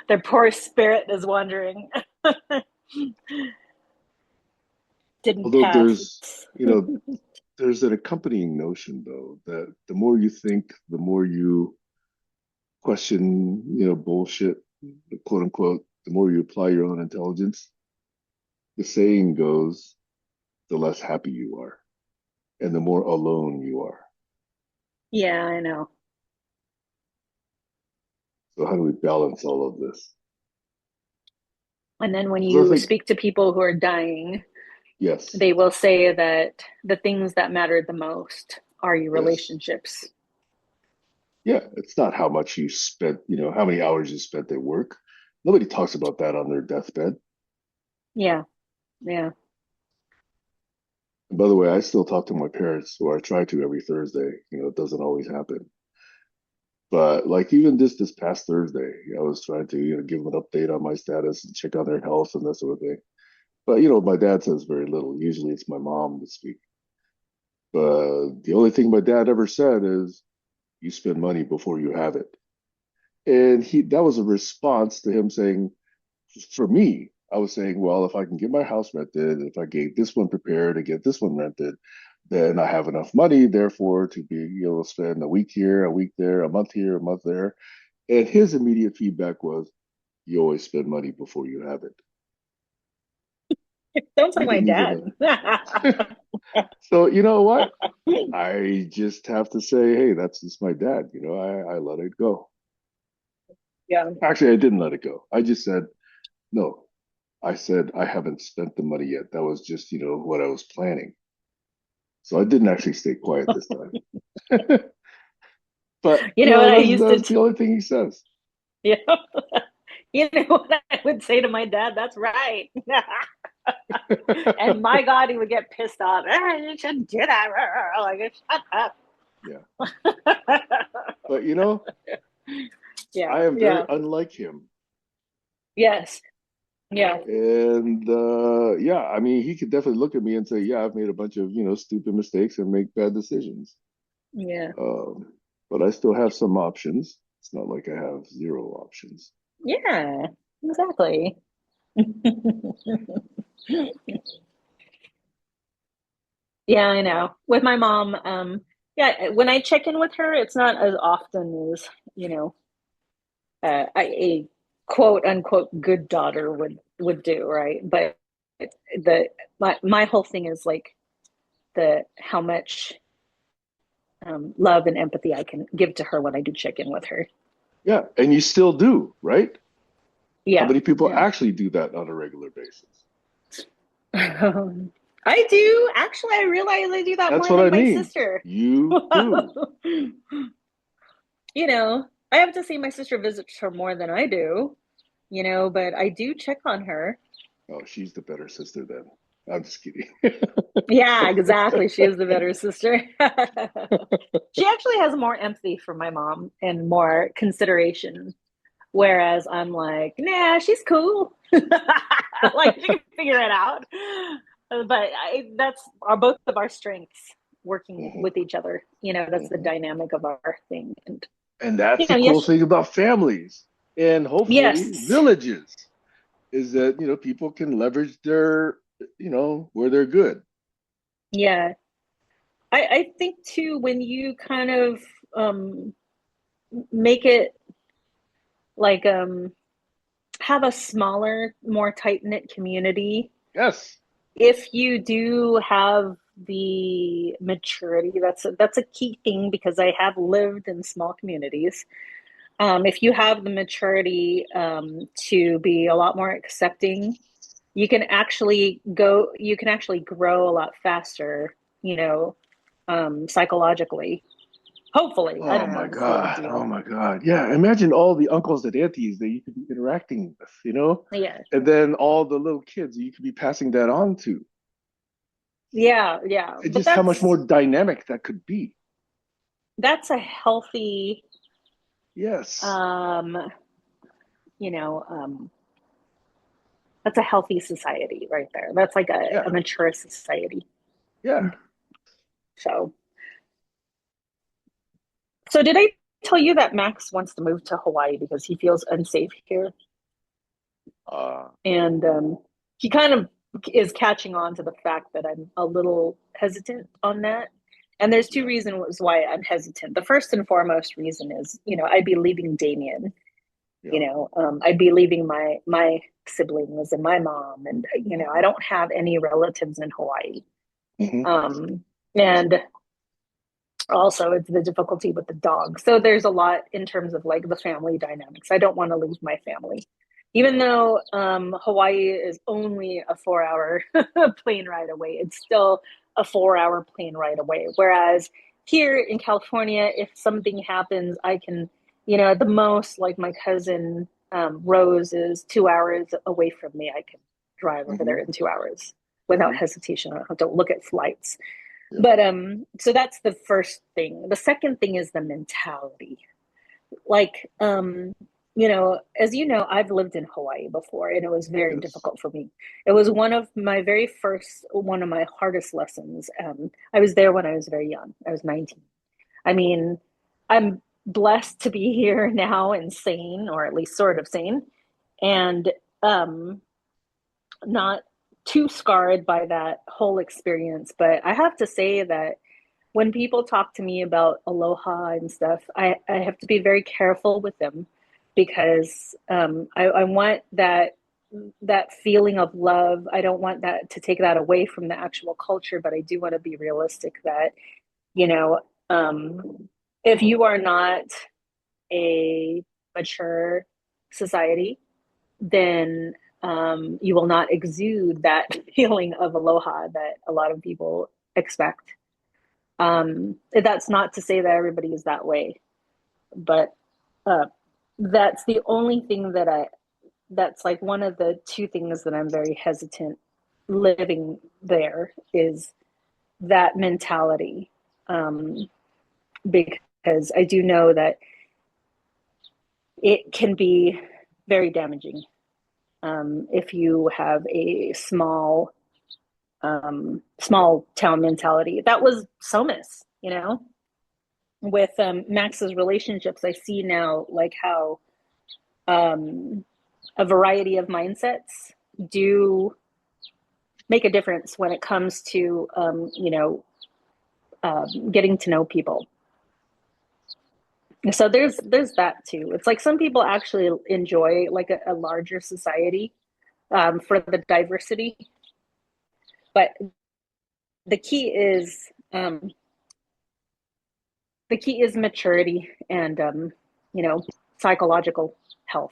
their poor spirit is wandering. Didn't Although pass. there's an accompanying notion though that the more you think, the more you question, bullshit, quote unquote, the more you apply your own intelligence. The saying goes, the less happy you are and the more alone you are. Yeah, I know. So how do we balance all of this? And then when 'Cause I you think, speak to people who are dying, yes, they will say that the things that matter the most are your yes. relationships. Yeah, it's not how much you spent, how many hours you spent at work. Nobody talks about that on their deathbed. Yeah, yeah. And by the way, I still talk to my parents, or I try to every Thursday. It doesn't always happen. But like even this past Thursday, I was trying to, give them an update on my status and check on their health and that sort of thing. But my dad says very little. Usually it's my mom to speak. But the only thing my dad ever said is, "You spend money before you have it." And that was a response to him saying, for me, I was saying, well, if I can get my house rented, if I get this one prepared to get this one rented, then I have enough money, therefore, to be able to spend a week here, a week there, a month here, a month there. And his immediate feedback was, you always spend money before you have it. Sounds like We my didn't dad. even. So you know what? I just have to say, hey, that's just my dad. I let it go. Yeah. Actually, I didn't let it go. I just said, no. I said I haven't spent the money yet. That was just, what I was planning. So I didn't actually stay quiet this time. But You know what I used to, that's the only thing he says. you know, you know what I would say to my dad? That's right. And my God, he would get pissed off. You shouldn't do that. Like, shut up. Yeah. But Yeah, I am very yeah. unlike him. Yes. Yeah. And yeah, I mean, he could definitely look at me and say, yeah, I've made a bunch of, stupid mistakes and make bad decisions. Yeah. Um, but I still have some options. It's not like I have zero options. Yeah. Exactly. Yeah, I know. With my mom, yeah, when I check in with her, it's not as often as, a quote unquote good daughter would do, right? But the my whole thing is like the how much love and empathy I can give to her when I do check in with her. Yeah, and you still do, right? How Yeah, many people yeah. actually do that on a regular basis? I do. Actually, I realize I do that That's more what I than my mean. sister. You do. I have to see my sister visits her more than I do, but I do check on her. Oh, she's the better sister then. I'm just kidding. Yeah, exactly. She is the better sister. She actually has more empathy for my mom and more consideration. Whereas I'm like, nah, she's cool. Like she can figure it out. But that's both of our strengths working Mhm, with each other. That's the mhm. dynamic of our thing. And And that's the cool yes, thing about families and hopefully yes, villages is that, people can leverage their, where they're good. yeah. I think too, when you kind of make it like have a smaller, more tight knit community, Yes. if you do have the maturity, that's a key thing because I have lived in small communities. If you have the maturity to be a lot more accepting, you can actually grow a lot faster, psychologically. Hopefully, I Oh don't know, my it's a big God. Oh deal. my God. Yeah. Imagine all the uncles and aunties that you could be interacting with, you know? Yeah, And then all the little kids you could be passing that on to. yeah, And but just how much more dynamic that could be. that's a healthy, Yes. um, you know, um, that's a healthy society right there. That's like a Yeah. mature society. Yeah. So, so did I tell you that Max wants to move to Hawaii because he feels unsafe here? Uh, And he kind of is catching on to the fact that I'm a little hesitant on that. And there's two yeah. reasons why I'm hesitant. The first and foremost reason is, I'd be leaving Damien. Yeah. I'd be leaving my siblings and my mom, and I Hmm. don't have any relatives in Hawaii. Hmm. And also it's the difficulty with the dog. So there's a lot in terms of like the family dynamics. I don't want to leave my family. Even Yeah. though Hawaii is only a 4 hour plane ride away, it's still a 4 hour plane ride away. Whereas here in California, if something happens, I can, at the most, like my cousin Rose is 2 hours away from me. I can drive over there Hmm. in 2 hours without Hmm. hesitation. I don't have to look at flights. Yeah. But so that's the first thing. The second thing is the mentality. Like as you know, I've lived in Hawaii before and it was very Yes. difficult for me. It was one of my hardest lessons. I was there when I was very young. I was 19. I mean, I'm blessed to be here now and sane, or at least sort of sane, and um not too scarred by that whole experience. But I have to say that when people talk to me about aloha and stuff, I have to be very careful with them because I want that feeling of love. I don't want that to take that away from the actual culture, but I do want to be realistic that, you know, if you are not a mature society, then you will not exude that feeling of aloha that a lot of people expect. That's not to say that everybody is that way, but uh, that's the only thing that's like one of the two things that I'm very hesitant living there is that mentality. Um, because I do know that it can be very damaging if you have a small town mentality. That was Somas, with Max's relationships. I see now like how um, a variety of mindsets do make a difference when it comes to getting to know people. So there's that too. It's like some people actually enjoy like a larger society for the diversity, but the key is um, the key is maturity and you know psychological health.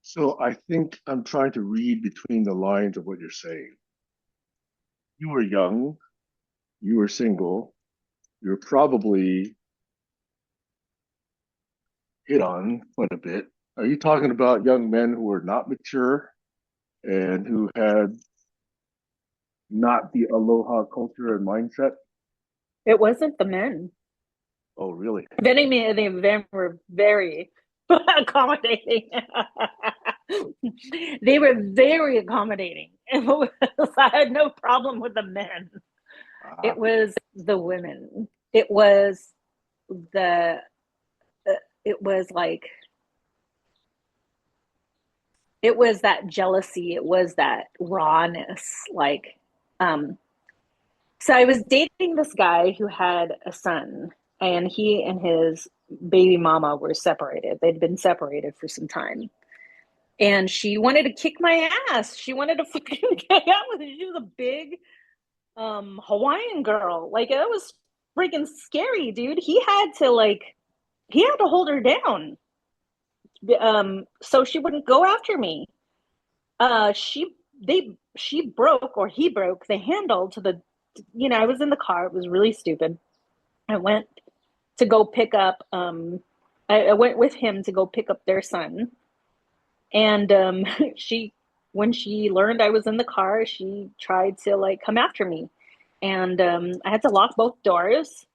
So I think I'm trying to read between the lines of what you're saying. You were young, you were single, you're probably hit on quite a bit. Are you talking about young men who were not mature and who had not the aloha culture and mindset? It wasn't the men. Oh, really? The men were very accommodating. They were very accommodating. I had no problem with the men. It Ah, was the women. The uh, it was like it was that jealousy. It was that rawness. Like Um, so I was dating this guy who had a son, and he and his baby mama were separated. They'd been separated for some time. And she wanted to kick my ass. She wanted to fucking hang out with me. She was a big Hawaiian girl. Like it was freaking scary, dude. He had to hold her down. So she wouldn't go after me. She broke, or he broke the handle to the, I was in the car. It was really stupid. I went to go pick up I went with him to go pick up their son. And she when she learned I was in the car, she tried to like come after me. And I had to lock both doors.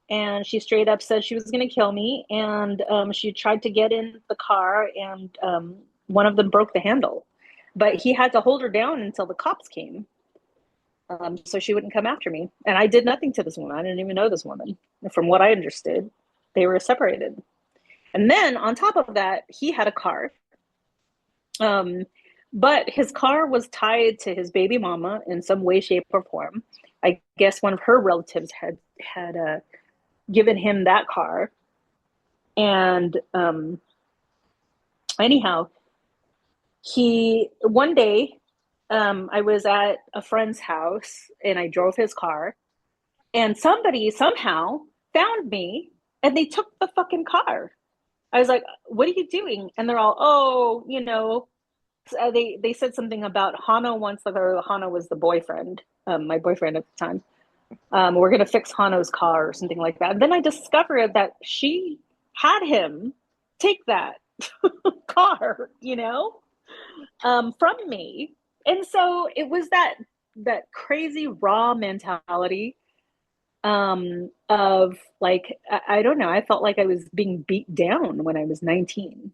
And she straight up said she was going to kill me. And she tried to get in the car, and one of them broke the handle. But he had to hold her down until the cops came, so she wouldn't come after me. And I did nothing to this woman. I didn't even know this woman. From what I understood, they were separated. And then on top of that, he had a car. Um, but his car was tied to his baby mama in some way, shape, or form. I guess one of her relatives had given him that car. And anyhow, he one day, I was at a friend's house and I drove his car, and somebody somehow found me and they took the fucking car. I was like, "What are you doing?" And they're all, "Oh, they said something about Hano once. Like Hano was the boyfriend, my boyfriend at the time. We're gonna fix Hano's car or something like that." And then I discovered that she had him take that car, from me. And so it was that crazy raw mentality of like I don't know. I felt like I was being beat down when I was 19.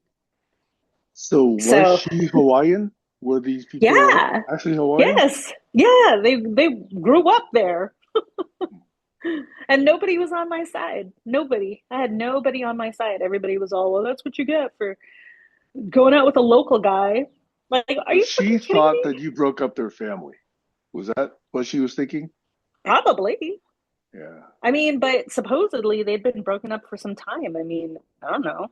So was So she Hawaiian? Were these people yeah, actually Hawaiian? yes, yeah. They grew up there, and nobody was on my side. Nobody. I had nobody on my side. Everybody was all, well, that's what you get for going out with a local guy. Like, are So you she fucking kidding thought me? that you broke up their family. Was that what she was thinking? Probably. Yeah. I mean, but supposedly they'd been broken up for some time. I mean, I don't know.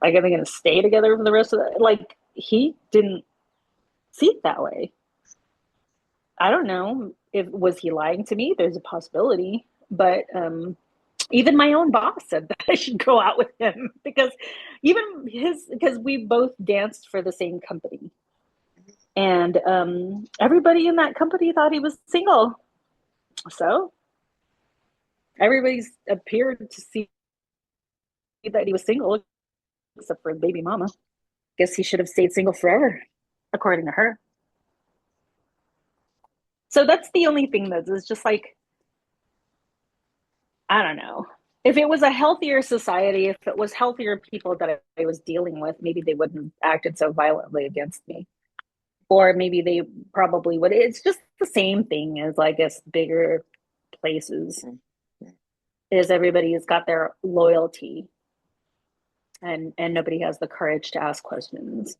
Like, are they going to stay together for the rest of the? Like, he didn't see it that way. I don't know if was he lying to me. There's a possibility, but even my own boss said that I should go out with him because we both danced for the same company, and everybody in that company thought he was single. So everybody's appeared to see that he was single, except for baby mama. Guess he should have stayed single forever, according to her. So that's the only thing that is just like, I don't know. If it was a healthier society, if it was healthier people that I was dealing with, maybe they wouldn't have acted so violently against me. Or maybe they probably would. It's just the same thing as, I guess, bigger places, is everybody has got their loyalty, and nobody has the courage to ask questions.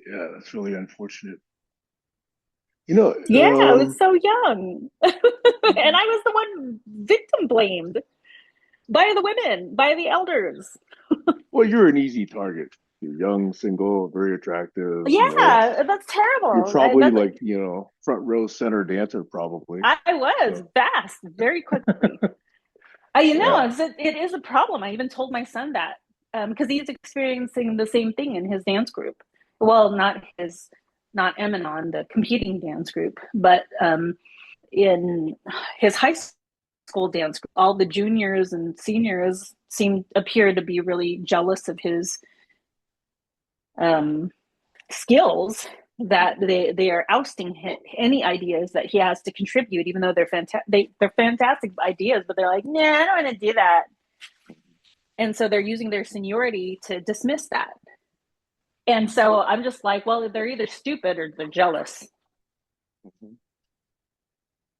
Yeah, that's really unfortunate. Yeah, I was so young. And I was the one victim blamed by the women, by the elders. well, you're an easy target. You're young, single, very attractive. Yeah, that's You're terrible. probably like, front row center dancer, probably. I was So, fast, very quickly. yeah. It is a problem. I even told my son that because he's experiencing the same thing in his dance group. Well, not Eminon, the competing dance group, but in his high school dance group, all the juniors and seniors appear to be really jealous of his um, skills, that they are ousting any ideas that he has to contribute, even though they're fantastic ideas, but they're like, nah, I don't want to do that. And so they're using their seniority to dismiss that. And so I'm just like, well, they're either stupid or they're jealous. Mm-hmm.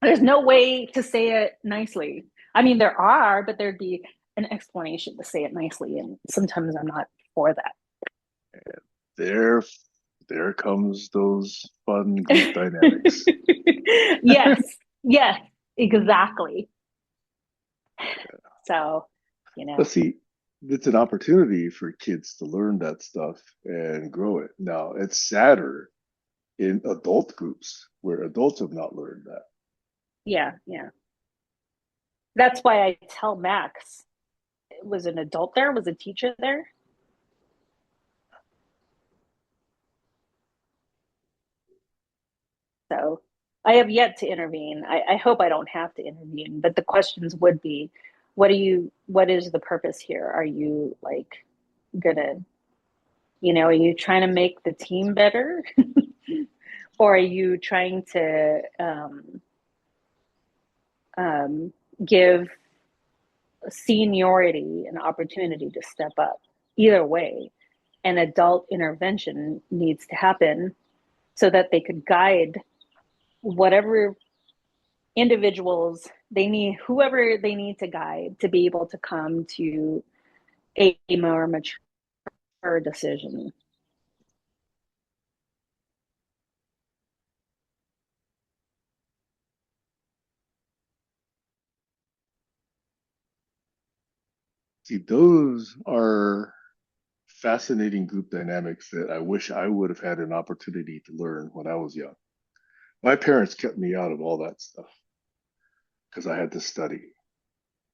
There's no way to say it nicely. I mean, there are, but there'd be an explanation to say it nicely. And sometimes I'm not for that. They're there comes those fun group dynamics. Yes, yes, exactly. So, you know, Let's see, it's an opportunity for kids to learn that stuff and grow it. Now, it's sadder in adult groups where adults have not learned that. yeah, yeah. That's why I tell Max, was an adult there? Was a teacher there? So I have yet to intervene. I hope I don't have to intervene, but the questions would be, what is the purpose here? Are you like gonna, are you trying to make the team better? Or are you trying to give seniority an opportunity to step up? Either way, an adult intervention needs to happen so that they could guide whatever individuals they need, whoever they need to guide to be able to come to a more mature decision. See, those are fascinating group dynamics that I wish I would have had an opportunity to learn when I was young. My parents kept me out of all that stuff because I had to study.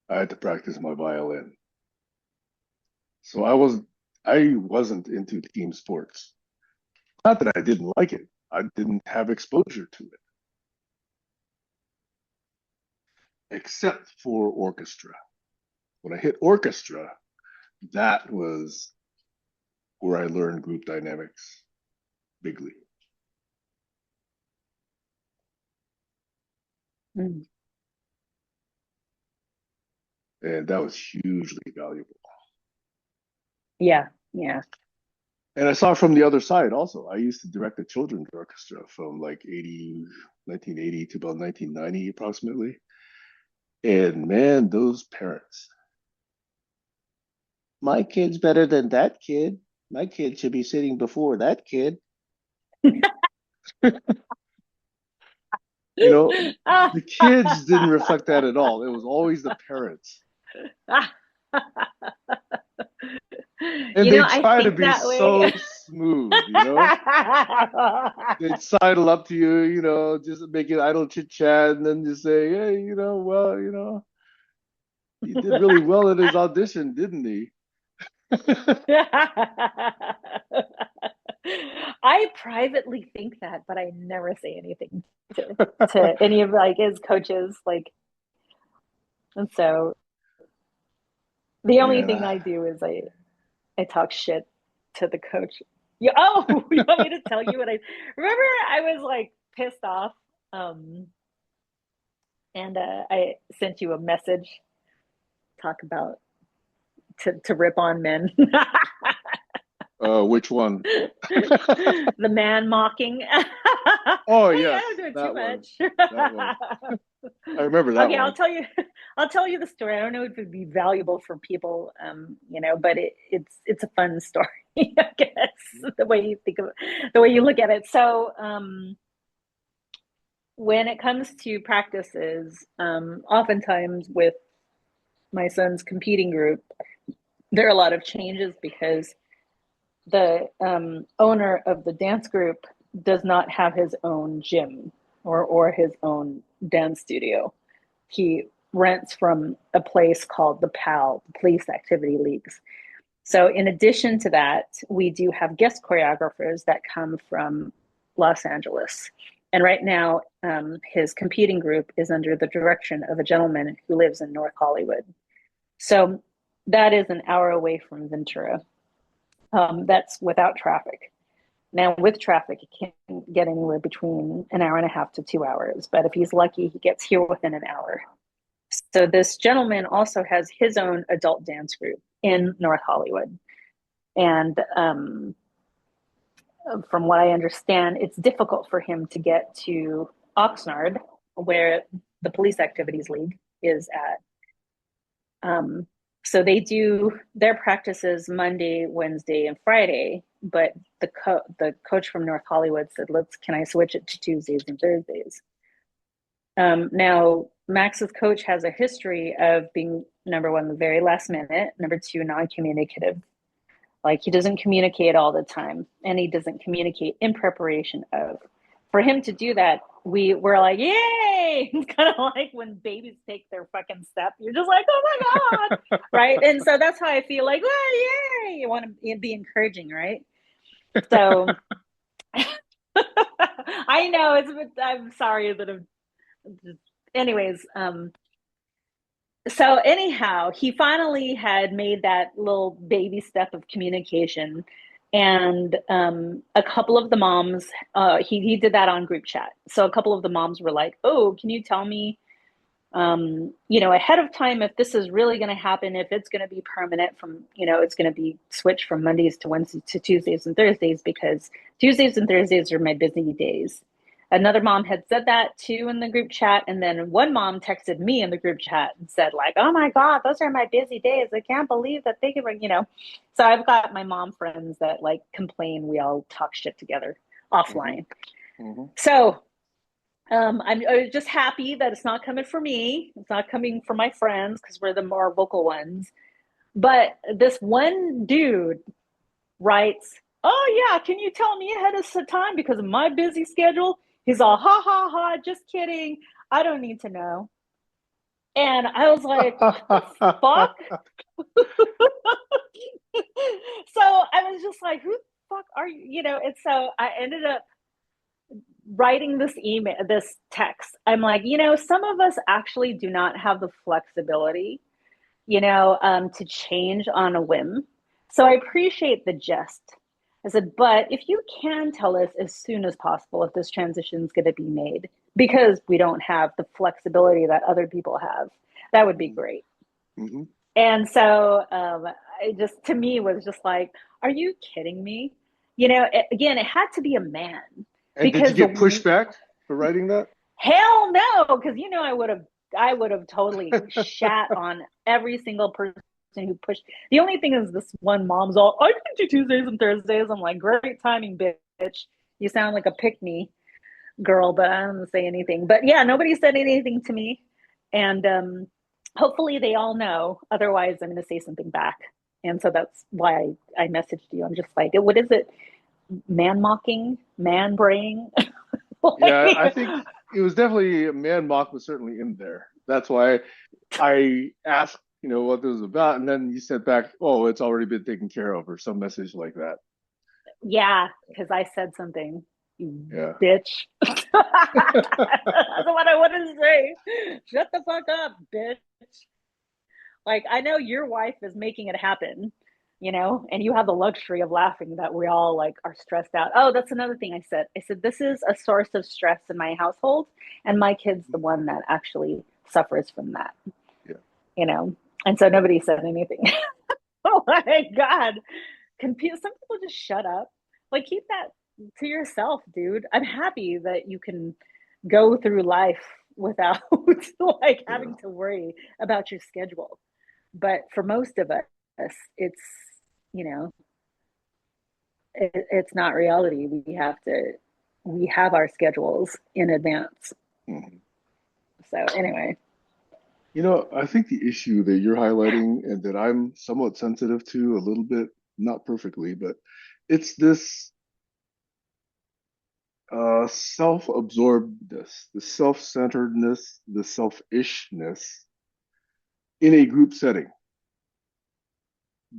I had to practice my violin. So I wasn't into team sports. Not that I didn't like it. I didn't have exposure to it, except for orchestra. When I hit orchestra, that was where I learned group dynamics bigly. Mm. And that was hugely valuable. Yeah, yeah. And I saw from the other side also. I used to direct a children's orchestra from like 1980 to about 1990 approximately. And man, those parents. My kid's better than that kid. My kid should be sitting before that kid. You know, Ah. the kids didn't reflect that at all. It was always the parents. And they I try to think be that way. so smooth, you know? They'd sidle up to you, just making idle chit chat and then just say, hey, well, he did really well in his audition, didn't he? I privately think that, but I never say anything to any of like his coaches. Like, and so the only Man, thing I do is I talk shit to the coach. You want me to tell you what I remember? I was like pissed off, um, and I sent you a message talk about to rip on men. which one? The man mocking. Oh, Hey, I yes, don't do it too that one. much. That one. I remember that Okay, one. I'll tell you the story. I don't know if it'd be valuable for people, but it's a fun story, I guess, the way you think of it, the way you look at it. So, when it comes to practices, oftentimes with my son's competing group, there are a lot of changes because the owner of the dance group does not have his own gym or his own dance studio. He rents from a place called the PAL, the Police Activity Leagues. So, in addition to that, we do have guest choreographers that come from Los Angeles. And right now, his competing group is under the direction of a gentleman who lives in North Hollywood. So, that is an hour away from Ventura. That's without traffic. Now, with traffic, it can get anywhere between an hour and a half to 2 hours. But if he's lucky, he gets here within an hour. So this gentleman also has his own adult dance group in North Hollywood. And from what I understand, it's difficult for him to get to Oxnard, where the Police Activities League is at. So they do their practices Monday, Wednesday, and Friday, but the coach from North Hollywood said, can I switch it to Tuesdays and Thursdays? Now, Max's coach has a history of being, number one, the very last minute, number two, non-communicative. Like, he doesn't communicate all the time, and he doesn't communicate in preparation of. For him to do that, we're like, yay! It's kind of like when babies take their fucking step. You're just like, oh my God, right? And so that's how I feel like, oh, yay! You want to be encouraging, right? So I know I'm sorry that I'm anyways, so anyhow, he finally had made that little baby step of communication, and a couple of the moms, he did that on group chat. So a couple of the moms were like, "Oh, can you tell me, ahead of time if this is really going to happen, if it's going to be permanent from, it's going to be switched from Mondays to Wednesdays to Tuesdays and Thursdays because Tuesdays and Thursdays are my busy days." Another mom had said that too in the group chat, and then one mom texted me in the group chat and said like, "Oh my God, those are my busy days. I can't believe that they can bring." So I've got my mom friends that like complain. We all talk shit together offline. Mm-hmm. So I'm just happy that it's not coming for me. It's not coming for my friends because we're the more vocal ones. But this one dude writes, "Oh yeah, can you tell me ahead of time because of my busy schedule?" He's all, "Ha ha ha, just kidding. I don't need to know." And I was like, what the fuck? So I was just like, who the fuck are you? And so I ended up writing this text. I'm like, some of us actually do not have the flexibility, to change on a whim. So I appreciate the jest. I said, but if you can tell us as soon as possible if this transition is going to be made, because we don't have the flexibility that other people have, that would be great. Mm-hmm. And so it just, to me, was just like, are you kidding me? Again, it had to be a man. And did you get pushback for writing that? Hell no, because I would have totally shat on every single person who pushed. The only thing is this one mom's all, "I can do Tuesdays and Thursdays." I'm like, great timing, bitch. You sound like a pick me girl, but I don't say anything. But yeah, nobody said anything to me. And hopefully they all know. Otherwise, I'm going to say something back. And so that's why I messaged you. I'm just like, what is it? Man mocking, man braying. Yeah, I think it was definitely man mock was certainly in there. That's why I asked, what this was about, and then you sent back, "Oh, it's already been taken care of," or some message like that. Yeah, because I said something, you Yeah. bitch. That's what I want to say. Shut the fuck up, bitch. Like, I know your wife is making it happen, and you have the luxury of laughing that we all like are stressed out. Oh, that's another thing I said. I said, this is a source of stress in my household, and my kid's the one that actually suffers from that, Yeah. And so nobody said anything. Oh my God. Some people just shut up. Like, keep that to yourself, dude. I'm happy that you can go through life without like having to worry about your schedule. But for most of us, it's, you know, it's not reality. We have our schedules in advance. Mm-hmm. So anyway. I think the issue that you're highlighting and that I'm somewhat sensitive to a little bit, not perfectly, but it's this self-absorbedness, the self-centeredness, the selfishness in a group setting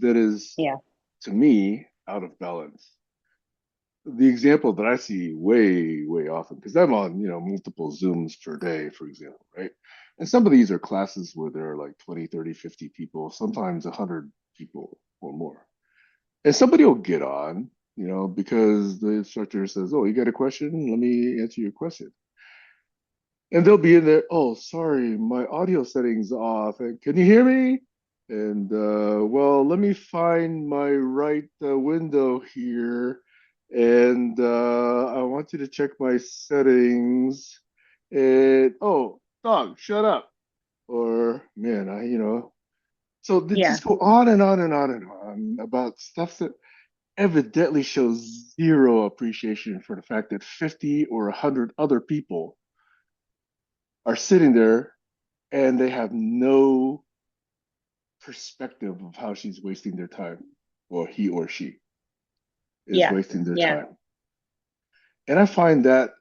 that is, Yeah. to me, out of balance. The example that I see way, way often, because I'm on, multiple Zooms per day, for example, right? And some of these are classes where there are like 20, 30, 50 people, sometimes 100 people or more. And somebody will get on, because the instructor says, "Oh, you got a question? Let me answer your question." And they'll be in there, "Oh, sorry, my audio settings off. And can you hear me?" And well, let me find my right window here. And I want you to check my settings. And oh, dog, shut up. Or man, So they Yeah. just go on and on and on and on about stuff that evidently shows zero appreciation for the fact that 50 or 100 other people are sitting there and they have no perspective of how she's wasting their time, or he or she is Yeah. wasting their Yeah. time. And I find that,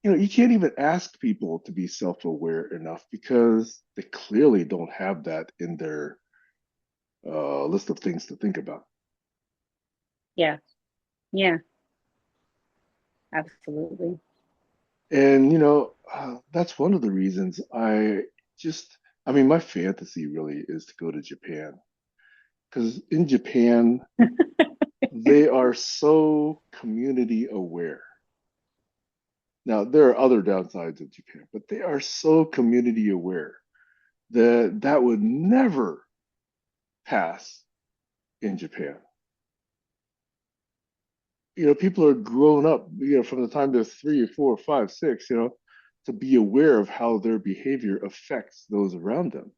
you can't even ask people to be self-aware enough because they clearly don't have that in their list of things to think about. Yeah. Yeah. Absolutely. And, that's one of the reasons I mean, my fantasy really is to go to Japan because in Japan, they are so community aware. Now, there are other downsides of Japan, but they are so community aware that that would never pass in Japan. People are grown up, from the time they're 3 or 4 or 5, 6, to be aware of how their behavior affects those around them.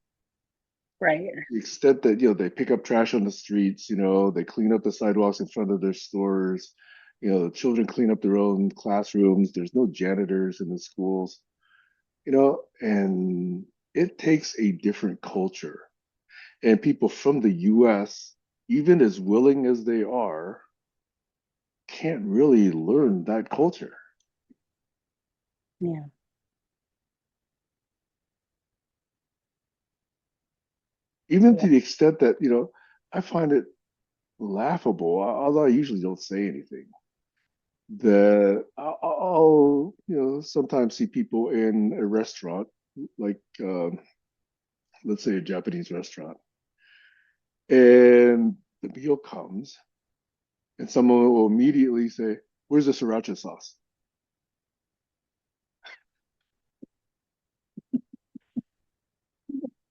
Right. The extent that, they pick up trash on the streets, they clean up the sidewalks in front of their stores, the children clean up their own classrooms. There's no janitors in the schools, and it takes a different culture. And people from the US, even as willing as they are, can't really learn that culture. Yeah. Even Yeah. to the extent that, I find it laughable, although I usually don't say anything, that I'll, sometimes see people in a restaurant, like, let's say a Japanese restaurant, and the meal comes, and someone will immediately say, "Where's the sriracha sauce?"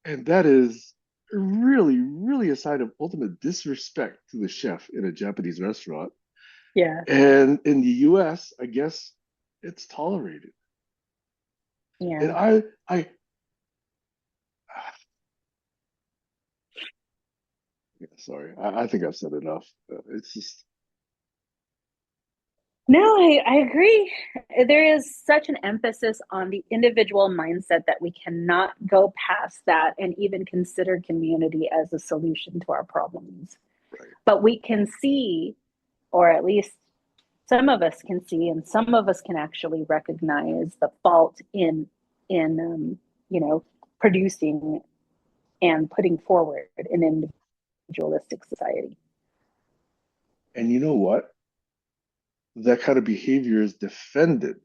And that is really, really a sign of ultimate disrespect to the chef in a Japanese restaurant. Yeah. And in the US, I guess it's tolerated. And Yeah. sorry, I think I've said enough. It's just, No, I agree. There is such an emphasis on the individual mindset that we cannot go past that and even consider community as a solution to our problems. right. But we can see, or at least some of us can see, and some of us can actually recognize the fault in you know producing and putting forward an individualistic society. And you know what? That kind of behavior is defended.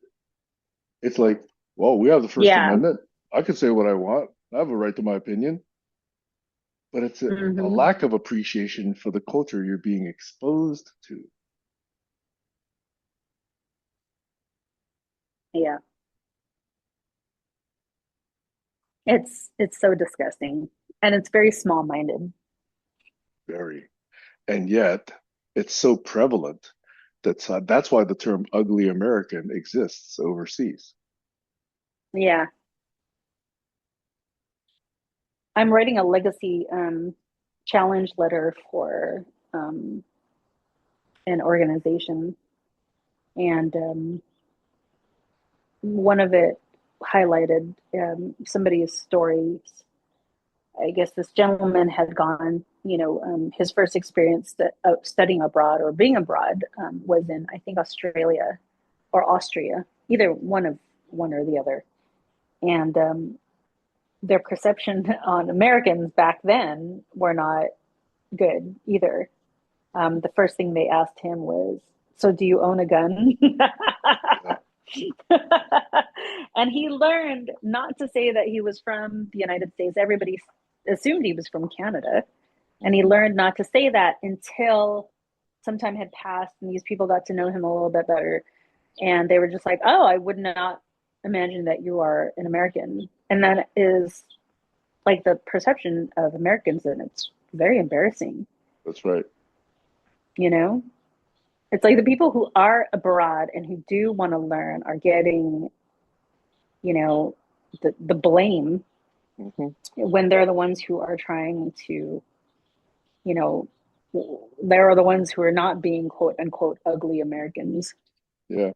It's like, well, we have the First Yeah. Amendment. I can say what I want. I have a right to my opinion. But it's a Hmm. lack of appreciation for the culture you're being exposed to. Yeah. It's so disgusting, and it's very small minded. Very. And yet, it's so prevalent that's why the term ugly American exists overseas. Yeah. I'm writing a legacy challenge letter for um, an organization, and one of it highlighted somebody's stories. I guess this gentleman had gone, his first experience studying abroad or being abroad was in, I think, Australia or Austria, either one or the other. And their perception on Americans back then were not good either. The first thing they asked him was, "So, do you own a gun?" Yeah, And he learned not to say that he was from the United States. Everybody assumed he was from Canada. And he mhm, learned not to say that until some time had passed and these people got to know him a little bit better. And they were just like, "Oh, I would not imagine that you are an American." And that is like the perception of Americans. And it's very embarrassing, that's right. you know? It's like the people who are abroad and who do want to learn are getting, you know, the blame Hmm. when they're the ones who are trying to, you know, there are the ones who are not being quote unquote ugly Americans. Yeah.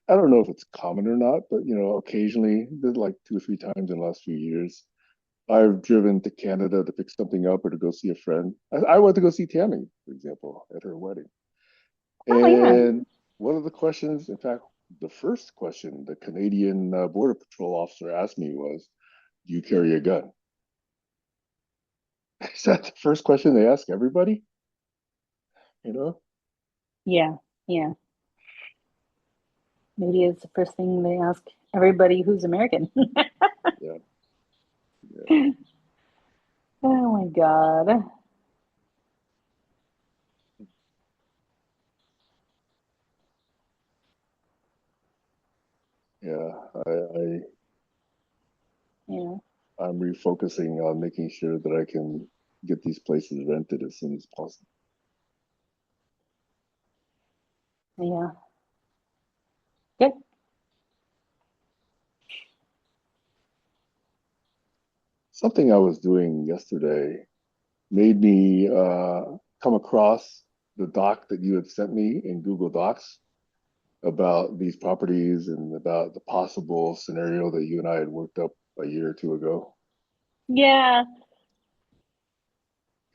I don't know if it's common or not, but occasionally, there's like 2 or 3 times in the last few years, I've driven to Canada to pick something up or to go see a friend. I went to go see Tammy, for example, at her wedding. Oh yeah. And one of the questions, in fact, the first question the Canadian Border Patrol officer asked me was, "Do you carry a gun?" Is that the first question they ask everybody? You know? Yeah. Yeah. Maybe it's the first thing they ask everybody who's American. Yeah, yeah, Oh my God. yeah. I Yeah. I'm refocusing on making sure that I can get these places rented as soon as possible. Yeah. Good. Something I was doing yesterday made me come across the doc that you had sent me in Google Docs about these properties and about the possible scenario that you and I had worked up a year or two ago. Yeah.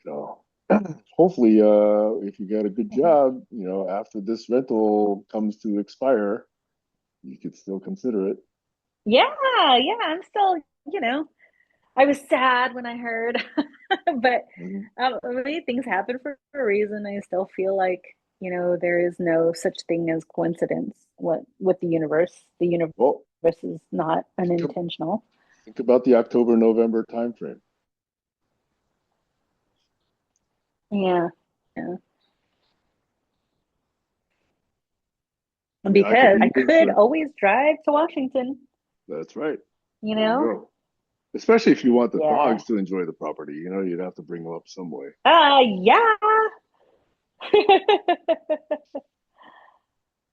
You know, hopefully, if you get a good job, after this rental comes to expire, you could still consider it. Yeah. Yeah. I'm still, you know, I was sad when I heard, but Mhm. I mean, things happen for a reason. I still feel like, you know, there is no such thing as coincidence. What with the universe Well, is not think, unintentional. think about the October-November timeframe. Yeah, yeah. And I could because I be in could for always drive to Washington, That's right. you There you know? go. Especially if you want the Yeah. dogs to enjoy the property, you'd have to bring them up some way. Yeah.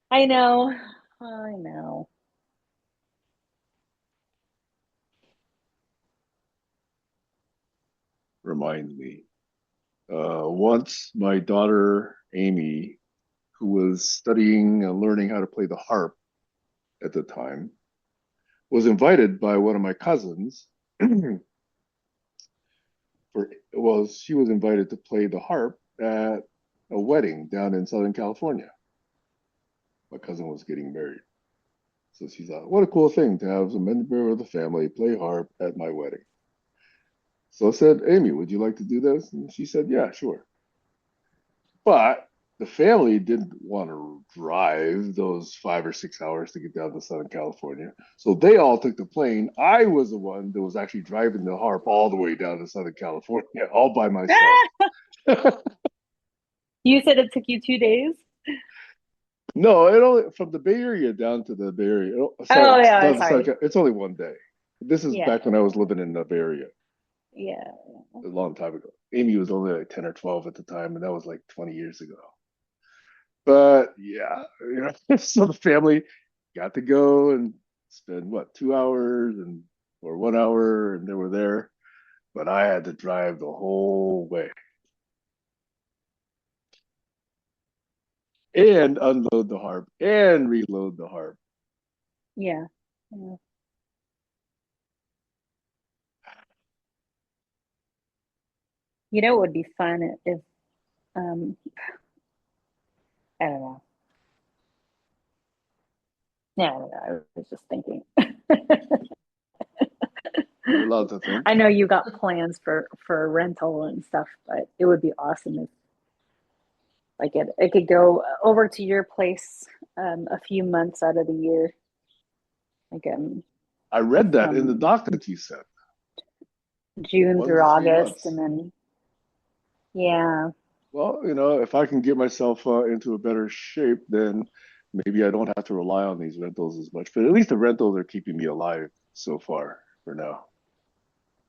I know. I know. Reminds me. Once my daughter Amy, who was studying and learning how to play the harp at the time, was invited by one of my cousins she was invited to play the harp at a wedding down in Southern California. My cousin was getting married. So she thought, what a cool thing to have a member of the family play harp at my wedding. So I said, Amy, would you like to do this? And she said, yeah, sure. But the family didn't want to drive those 5 or 6 hours to get down to Southern California. So they all took the plane. I was the one that was actually driving the harp all the way down to Southern California, all by myself. You said it took you 2 days? No, it only from the Bay Area down to the Bay Area. Oh, Sorry, yeah, down to sorry. It's only one day. This is Yeah, back when I was living in the Bay Area yeah. a long time ago. Amy was only like 10 or 12 at the time, and that was like 20 years ago. But yeah, so the family got to go and spend what 2 hours and or 1 hour, and they were there. But I had to drive the whole way and unload the harp and reload the harp. Yeah. Yeah. You know, it would be fun if, um, I don't know. Yeah, I don't know. I was just thinking. You're allowed to think. I know you got plans for rental and stuff, but it would be awesome if like it could go over to your place a few months out of the year, like I read that in the from doc that you sent. June one through to three August, and months. then yeah, Well, if I can get myself into a better shape, then maybe I don't have to rely on these rentals as much. But at least the rentals are keeping me alive so far for now.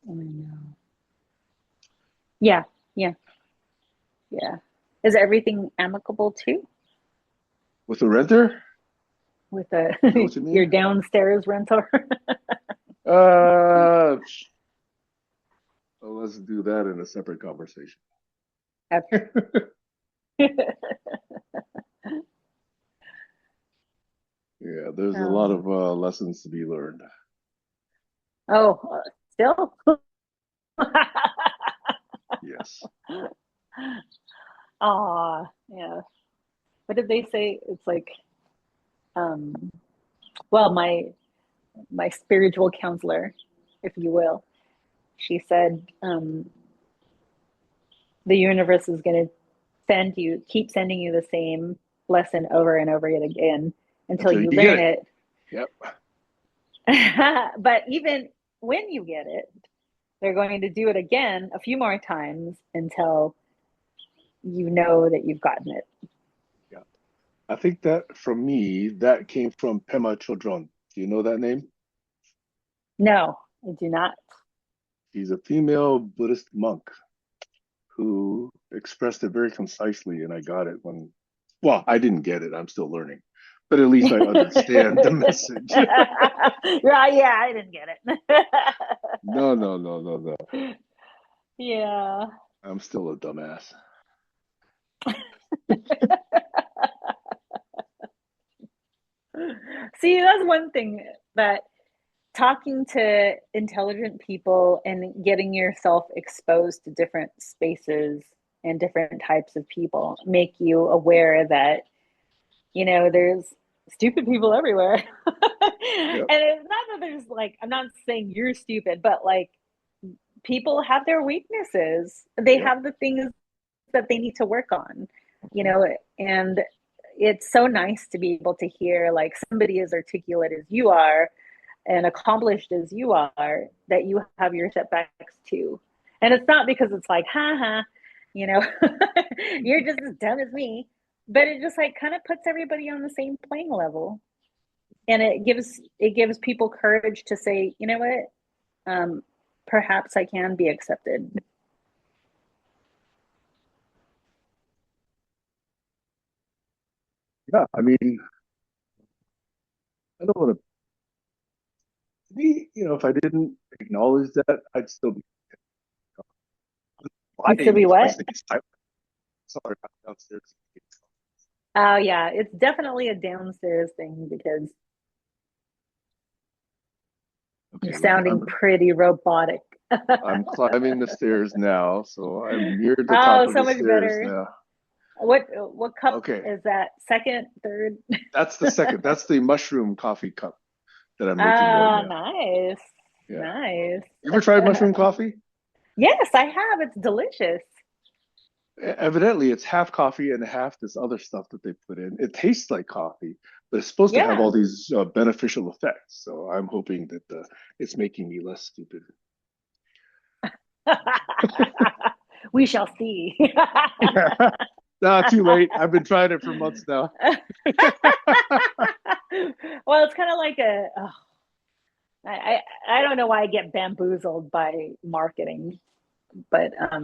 I know. Yeah, yeah, yeah. Is everything amicable too With the renter, with the is that what you your mean? downstairs renter? Uh, let's do that in a separate conversation. Yeah, there's a lot Um, of lessons to be learned. oh, still. Yes. Aw, yeah. What did they say? It's like, um, well, my spiritual counselor, if you will, she said, the universe is going to keep sending you the same lesson over and over again until Until you you get learn it. it. Yep. But even when you get it, they're going to do it again a few more times until you know that you've gotten it. Yeah. I think that from me, that came from Pema Chodron. Do you know that name? No, I do not. She's a female Buddhist monk who expressed it very concisely, and I got it when, well, I didn't get it. I'm still learning, but at least I understand the message. Right, yeah, I didn't get it. No, no, no, no, no. Yeah. I'm still a dumbass. See, that's one thing that talking to intelligent people and getting yourself exposed to different spaces and different types of people make you aware that, there's stupid people everywhere. And Yep. it's not that there's like, I'm not saying you're stupid, but like people have their weaknesses. They Yep. have the things that they need to work on, and it's so nice to be able to hear like somebody as articulate as you are and accomplished as you are, that you have your setbacks too. And it's not because it's like, ha, you know, you're just as dumb as me, but it just like kind of puts everybody on the same playing level. And it gives people courage to say, you know what, perhaps I can be accepted. Yeah. I mean, I don't want to be, if I didn't acknowledge that, I'd still be You'd still lying be if I what? say I'm sorry, I'm downstairs. Oh yeah, it's definitely a downstairs thing because you're Okay, wait. sounding pretty robotic. I'm climbing the stairs now, so I'm near the top Oh, of so the much stairs better. now. What cup Okay, is that? Second, third? that's the second. That's the mushroom coffee cup that I'm making right Oh, now. nice. Yeah. Nice. You ever tried mushroom coffee? Yes, I have. It's delicious. Evidently, it's half coffee and half this other stuff that they put in. It tastes like coffee, but it's supposed to have Yeah. all these beneficial effects. So I'm hoping that it's making me less stupid. We shall see. Nah, too late. I've been trying it for months now. Well, it's kind of like I don't know why I get bamboozled by marketing, but I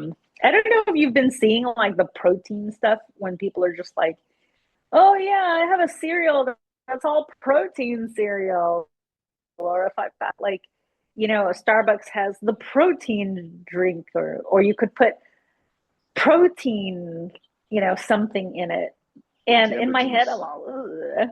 don't know if you've been seeing like the protein stuff when people are just like, oh yeah, I have a cereal that's all protein cereal, or if I like, a Starbucks has the protein drink, or you could put protein, something in it, and in Pajama my head I'm juice. all, ugh.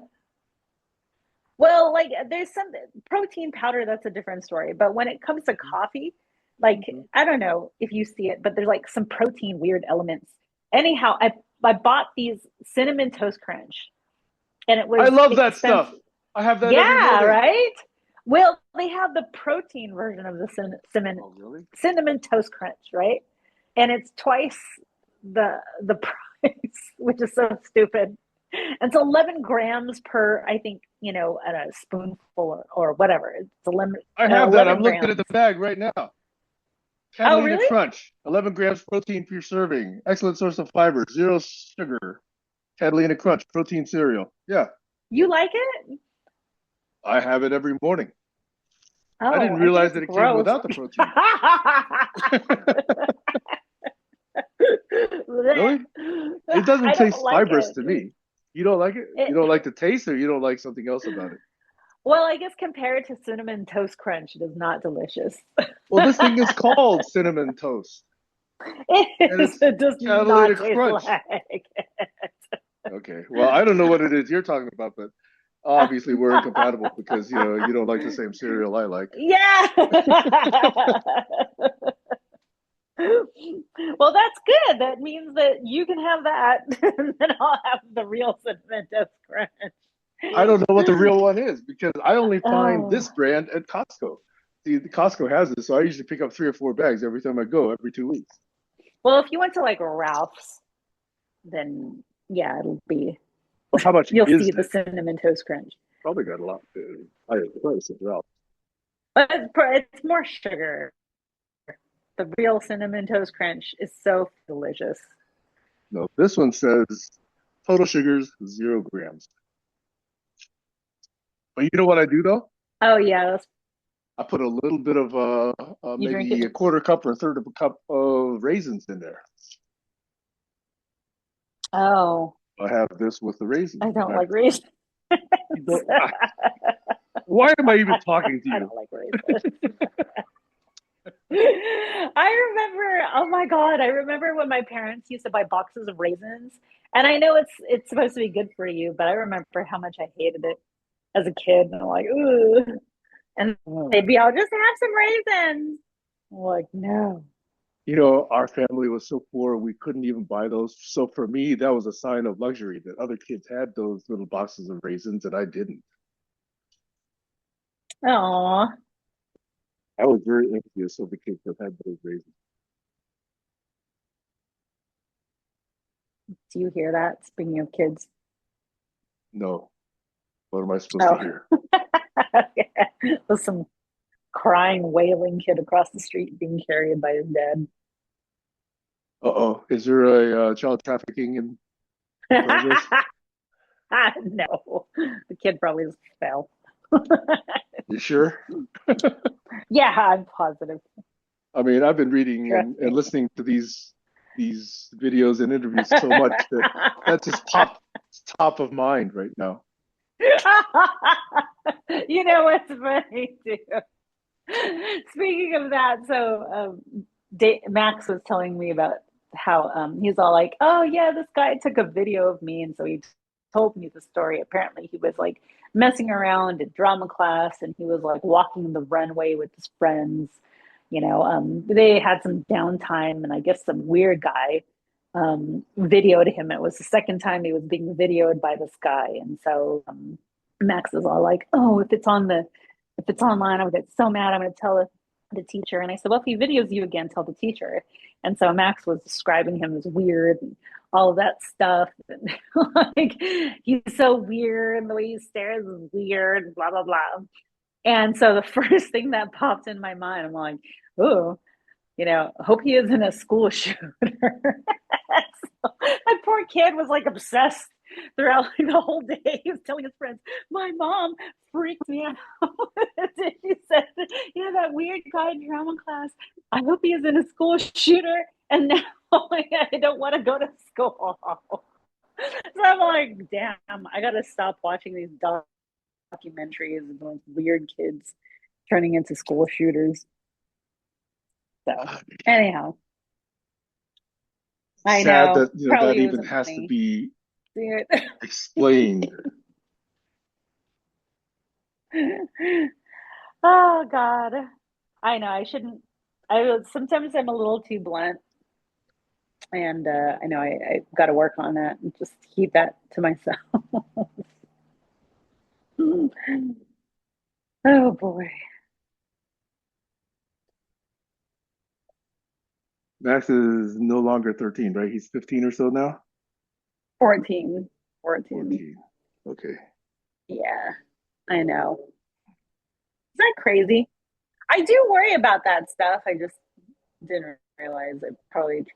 Well, like there's some protein powder, that's a different story. But when it comes to coffee, like Mm-hmm. I don't know if you see it, but there's like some protein weird elements. Anyhow, I bought these cinnamon toast crunch, and it I was love that stuff. expensive. I have that every Yeah, morning. right. Well, they have the protein version of the cinnamon Oh, really? cinnamon toast crunch, right? And it's twice the price, which is so stupid. It's 11 grams per, I think, at a spoonful, or whatever. It's 11, I have that. 11 I'm looking at grams. the bag right now. Oh, Catalina really? Crunch, 11 grams protein per serving. Excellent source of fiber, zero sugar. Catalina Crunch, protein cereal. Yeah, You like it? I have it every morning. I Oh, didn't I think realize it's that it came gross. without the protein. Really? It doesn't I don't taste like fibrous it. to me. You don't like it? it. You don't like the taste, or you don't like something else about it? Well, I guess compared to cinnamon toast crunch, it is not delicious. Well, this thing is called cinnamon toast. and it's It does not catalytic taste crunch. like Okay, well, I don't know what it is you're talking about, but obviously we're incompatible because you don't like the same cereal I like. Yeah. Well, that's good. That means that you can have that, and then I'll have the real cinnamon toast I don't know what the crunch. real one is because I only find Oh, this brand at Costco. See, the Costco has this, so I usually pick up 3 or 4 bags every time I go, every 2 weeks. well, if you went to like Ralph's, then yeah, it'll be. Well, how much You'll is see the it? cinnamon toast crunch, Probably got a lot higher price as well. but it's more sugar. The real cinnamon toast crunch is so delicious. No, this one says total sugars 0 grams. But you know what I do though? Oh yeah, I put a little bit of you drink it. maybe a quarter cup or a third of a cup of raisins in there. Oh, I have this with the raisins. I don't like raisins. You don't, why am I even talking to I you? don't like raisins. I remember, oh my God, I remember when my parents used to buy boxes of raisins. And I know it's supposed to be good for you, but I remember how much I hated it as a kid. And I'm like, ooh. And they'd be, I'll just have some raisins. I'm like, no. Our family was so poor we couldn't even buy those. So for me, that was a sign of luxury that other kids had those little boxes of raisins and I didn't. Aw. I was very envious of the kids that had those raisins. Do you hear that? Speaking of kids. No, what am I supposed to Oh, hear? there's some crying, wailing kid across the street being carried by his dad. Uh-oh, is there a child trafficking in progress? No, the kid probably just fell. You sure? Yeah, I'm positive. I mean, I've been reading Trust and me. listening to these videos and interviews so much that just popped top of mind right now. You know what's funny too? Speaking of that, so Max was telling me about how he's all like, "Oh yeah, this guy took a video of me," and so he told me the story. Apparently, he was like messing around in drama class, and he was like walking the runway with his friends. They had some downtime, and I guess some weird guy videoed him. It was the second time he was being videoed by this guy, and so Max is all like, "Oh, if it's online, I would get so mad. I'm going to tell the teacher." And I said, "Well, if he videos you again, tell the teacher." And so Max was describing him as weird and all of that stuff. And like, he's so weird, and the way he stares is weird, blah, blah, blah. And so the first thing that popped in my mind, I'm like, oh, hope he isn't a school shooter. So, my poor kid was like obsessed throughout like, the whole day. He was telling his friends, "My mom freaked me out." She said, "That weird guy in drama class. I hope he isn't a school shooter." And now I don't want to go to school. So I'm like, damn, I got to stop watching these documentaries of those weird kids turning into school shooters. So, anyhow, I Sad know. that that Probably even wasn't has to funny. be See explained. it? Oh God. I know I shouldn't. Sometimes I'm a little too blunt, and I know I got to work on that and just keep that to myself. Oh boy. Max is no longer 13, right? He's 15 or so now. 14. 14. 14. Okay. Yeah, I know. Is that crazy? I do worry about that stuff. I just didn't realize I probably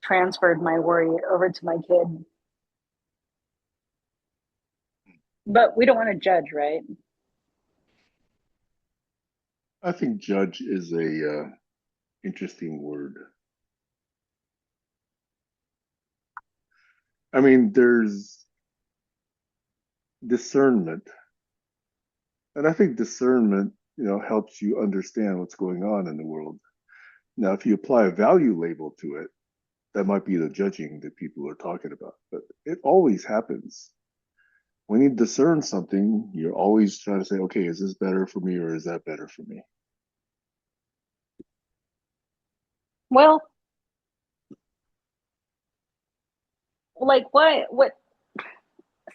transferred my worry over to my kid. But we don't want to judge, right? I think judge is a interesting word. I mean, there's discernment, and I think discernment, helps you understand what's going on in the world. Now, if you apply a value label to it, that might be the judging that people are talking about. But it always happens. When you discern something, you're always trying to say, okay, is this better for me or is that better for me? Well, like what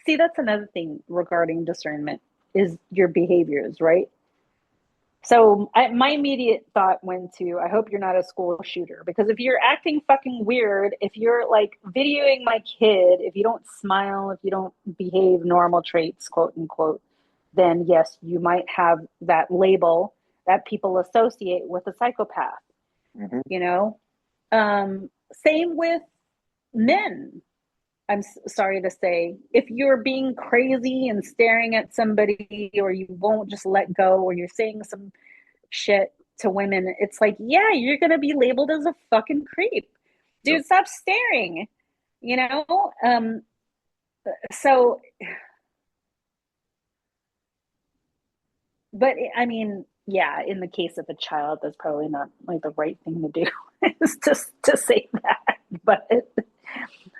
see, that's another thing regarding discernment is your behaviors, right? So my immediate thought went to, I hope you're not a school shooter, because if you're acting fucking weird, if you're like videoing my kid, if you don't smile, if you don't behave normal traits, quote unquote, then yes, you might have that label that people associate with a psychopath, Mm-hmm. you know? Same with men. I'm sorry to say, if you're being crazy and staring at somebody, or you won't just let go, or you're saying some shit to women, it's like, yeah, you're gonna be labeled as a fucking creep. Yep. Dude, stop staring. You know? So, but I mean, yeah, in the case of a child, that's probably not like the right thing to do is just to say that. But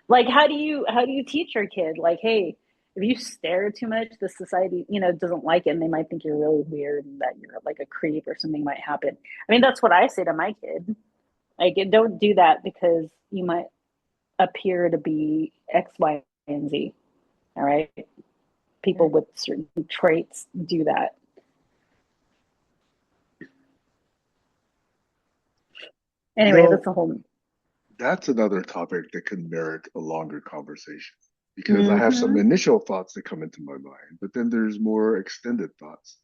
like, how do you teach your kid? Like, hey, if you stare too much, the society, doesn't like it, and they might think you're really weird and that you're like a creep or something might happen. I mean, that's what I say to my kid. Like, don't do that because you might appear to be X, Y, and Z. All right. People with certain traits do that. You Anyway, that's know, a whole. that's another topic that could merit a longer conversation because I have some Mm-hmm. initial thoughts that come into my mind, but then there's more extended thoughts.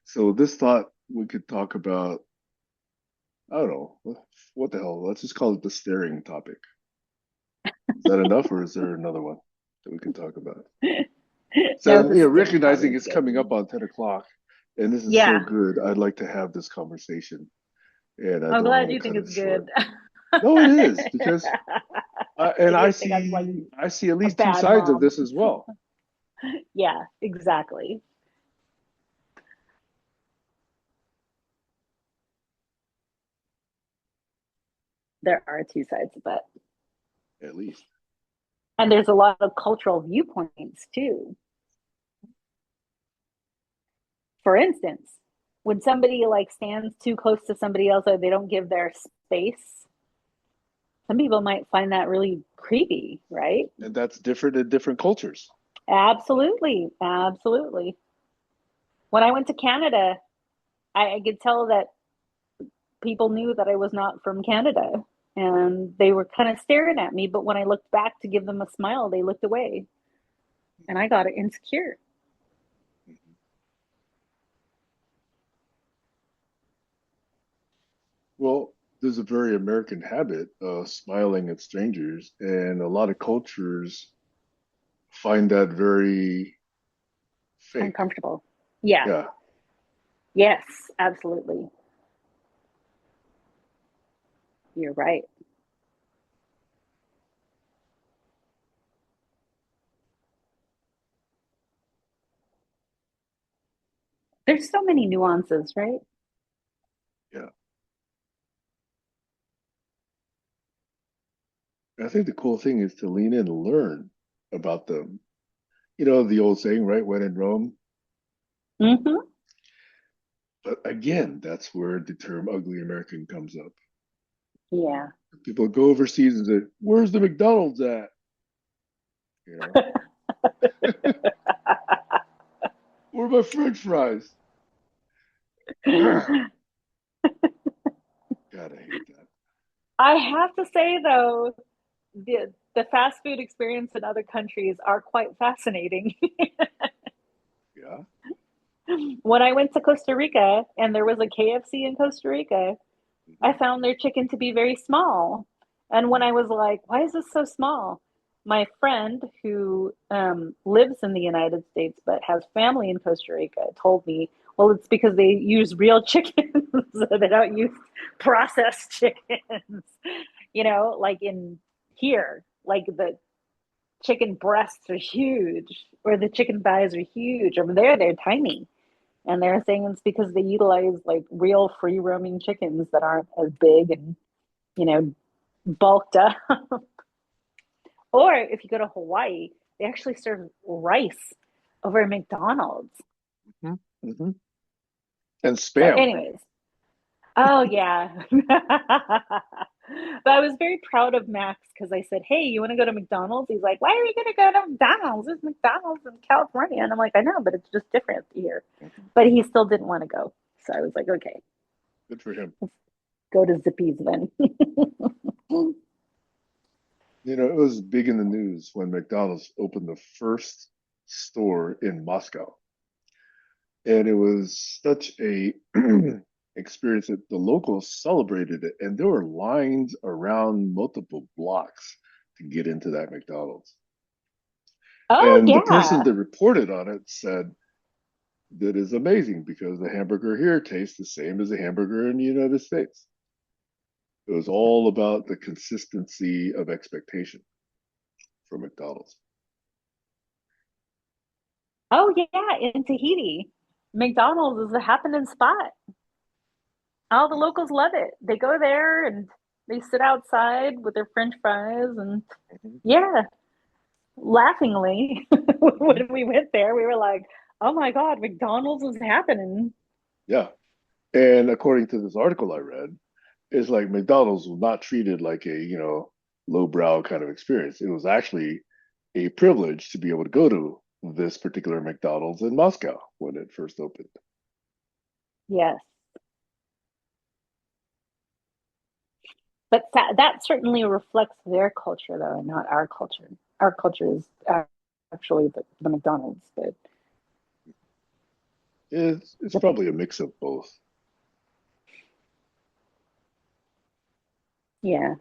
So this thought we could talk about, I don't know, what the hell? Let's just call it the staring topic. Is that enough, or is there another one that we can talk about? No, So, the staring recognizing topic is it's coming up good. on 10 o'clock, and this is so Yeah, good, I'd like to have this conversation, and I I'm don't glad want to you think cut it it's short. good. No, it is because, I and didn't think I was like I see at a least two bad sides of mom. this as well. Yeah, exactly. There are two sides of that. At least. And there's a lot of cultural viewpoints too. For instance, when somebody like stands too close to somebody else or they don't give their space, some people might find that really creepy, right? And that's different in different cultures. Absolutely. Absolutely. When I went to Canada, I could tell that people knew that I was not from Canada and they were kind of staring at me. But when I looked back to give them a smile, they looked away and I got insecure. Mhm. Well, there's a very American habit of smiling at strangers, and a lot of cultures find that very fake. Uncomfortable. Yeah. Yeah. Yes, absolutely. You're right. There's so many nuances, right? Yeah. I think the cool thing is to lean in and learn about them. The old saying, right? When in Rome. Mm-hmm. But again, that's where the term ugly American comes up. Yeah. People go overseas and say, where's the McDonald's at? You know, where are my French fries? God, I hate that. I have to say though, the fast food experience in other countries are quite fascinating. Yeah. When I went to Costa Rica and there was a KFC in Costa Rica, I Hmm. found their chicken to be very small. And when I was like, why is this so small? My friend who lives in the United States but has family in Costa Rica told me, well, it's because they use real chickens. They don't use processed chickens. Like in here, like the chicken breasts are huge or the chicken thighs are huge. Over there, they're tiny. And they're saying it's because they utilize like real free roaming chickens that aren't as big and, you know, bulked up. Or if you go to Hawaii, they actually serve rice over at McDonald's. Mm-hmm. Mm-hmm. And So, spam. anyways, oh yeah. But I was very proud of Max because I said, "Hey, you want to go to McDonald's?" He's like, "Why are we going to go to McDonald's? There's McDonald's in California." And I'm like, "I know, but it's just different here." But he still didn't want to go, so I was like, "Okay, Good for him. go to Zippy's then." You know, it was big in the news when McDonald's opened the first store in Moscow. And it was such a experience that the locals celebrated it. And there were lines around multiple blocks to get into that McDonald's. Oh And the person yeah, that reported on it said that is amazing because the hamburger here tastes the same as the hamburger in the United States. It was all about the consistency of expectation for McDonald's. oh yeah, in Tahiti, McDonald's is a happening spot. All the locals love it. They go there and they sit outside with their French fries and Mhm. yeah, laughingly Mhm. when we went there, we were like, "Oh my God, McDonald's is happening." Yeah. And according to this article I read, it's like McDonald's was not treated like a, lowbrow kind of experience. It was actually a privilege to be able to go to this particular McDonald's in Moscow when it first opened. Yes, but that certainly reflects their culture, though, and not our culture. Our culture is actually the McDonald's, but It's the, probably a mix of both. yeah.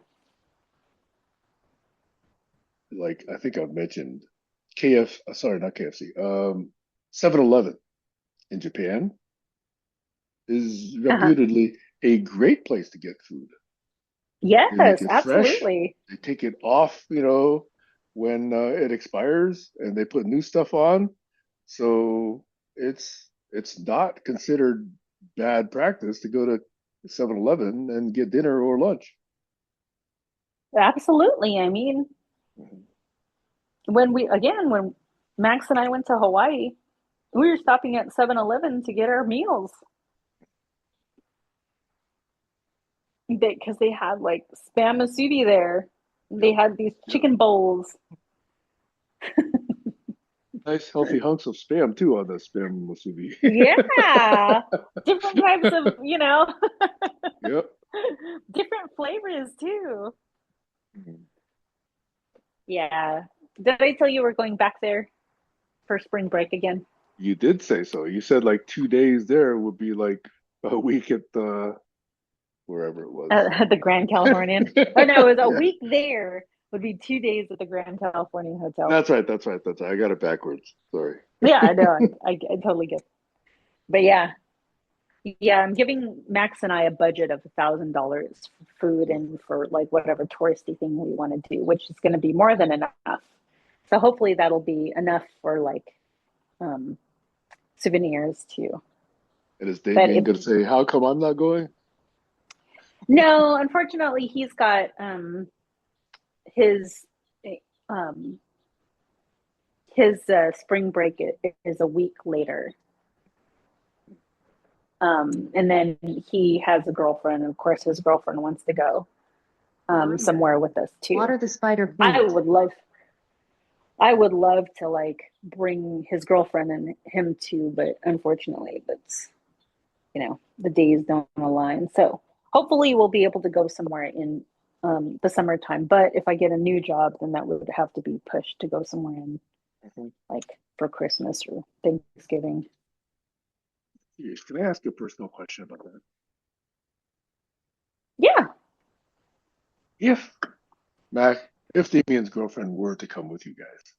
Like I think I've mentioned sorry, not KFC, 7-Eleven in Japan is Uh-huh. reputedly a great place to get food. They make Yes, it fresh. absolutely. They take it off, when it expires, and they put new stuff on. So it's not considered bad practice to go to 7-Eleven and get dinner or lunch. Absolutely. I mean, Mhm. when Max and I went to Hawaii, we were stopping at 7-Eleven to get our meals. Because they had like spam musubi there. They Yep. had these Yep. chicken bowls. Nice healthy hunks of spam too on the spam musubi. Yeah. Different types of, Yep. different flavors too. Mhm. Yeah. Did I tell you we're going back there for spring break again? You did say so. You said like 2 days there would be like a week at the wherever it was. The Grand Californian. Oh no, it was a Yeah, week there would be 2 days at the Grand Californian Hotel. that's right. That's right. That's right. I got it backwards. Sorry. Yeah, I know. I totally get it. But yeah, yeah, I'm giving Max and I a budget of $1,000 for food and for like whatever touristy thing we want to do, which is going to be more than enough. So hopefully that'll be enough for like um, souvenirs too. And is But Damien if gonna say, "How come I'm not going?" no, unfortunately, he's got his um, his spring break is a week later. And then he has a girlfriend, and of course, his girlfriend wants to go somewhere with us too. Water the spider, I please. would love, I would love to like bring his girlfriend and him too, but unfortunately, that's the days don't align. So hopefully, we'll be able to go somewhere in the summertime. But if I get a new job, then that would have to be pushed to go somewhere in Mhm. like for Christmas or Thanksgiving. Yes, can I ask a personal question about that? Yeah. If Mac, if Damien's girlfriend were to come with you guys,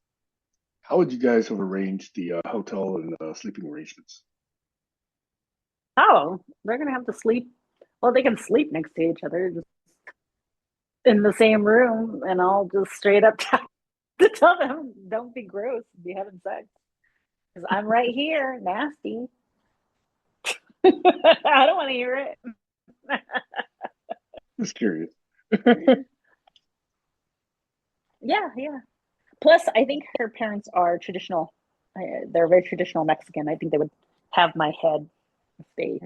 how would you guys have arranged the hotel and sleeping arrangements? Oh, they're gonna have to sleep. Well, they can sleep next to each other, just in the same room, and I'll just straight up to tell them, "Don't be gross, be having sex," because I'm right here, nasty. I don't want to hear it. Just curious. Yeah, yeah. Plus, I think her parents are traditional. They're very traditional Mexican. I think they would have my head if they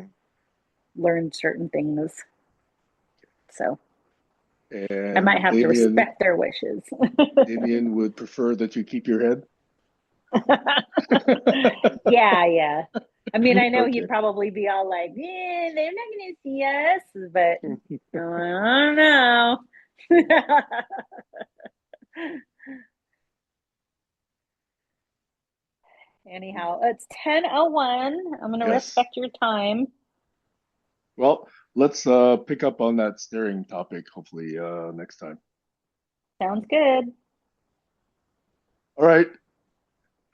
learned certain things. So I might And have to respect their wishes. Damien would prefer that you keep your head. Yeah, yeah. I mean, I know Okay. he'd probably be all like, "Yeah, they're not going to see us," but I don't know. Anyhow, it's 10:01. I'm going to Yes. respect your time. Well, let's pick up on that staring topic hopefully next time. Sounds good. All right.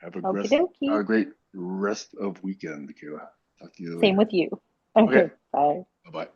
Okie Have dokie. a great rest of weekend, Kayla. Talk to you Same later. with you. Okay. Okay, bye. Bye-bye.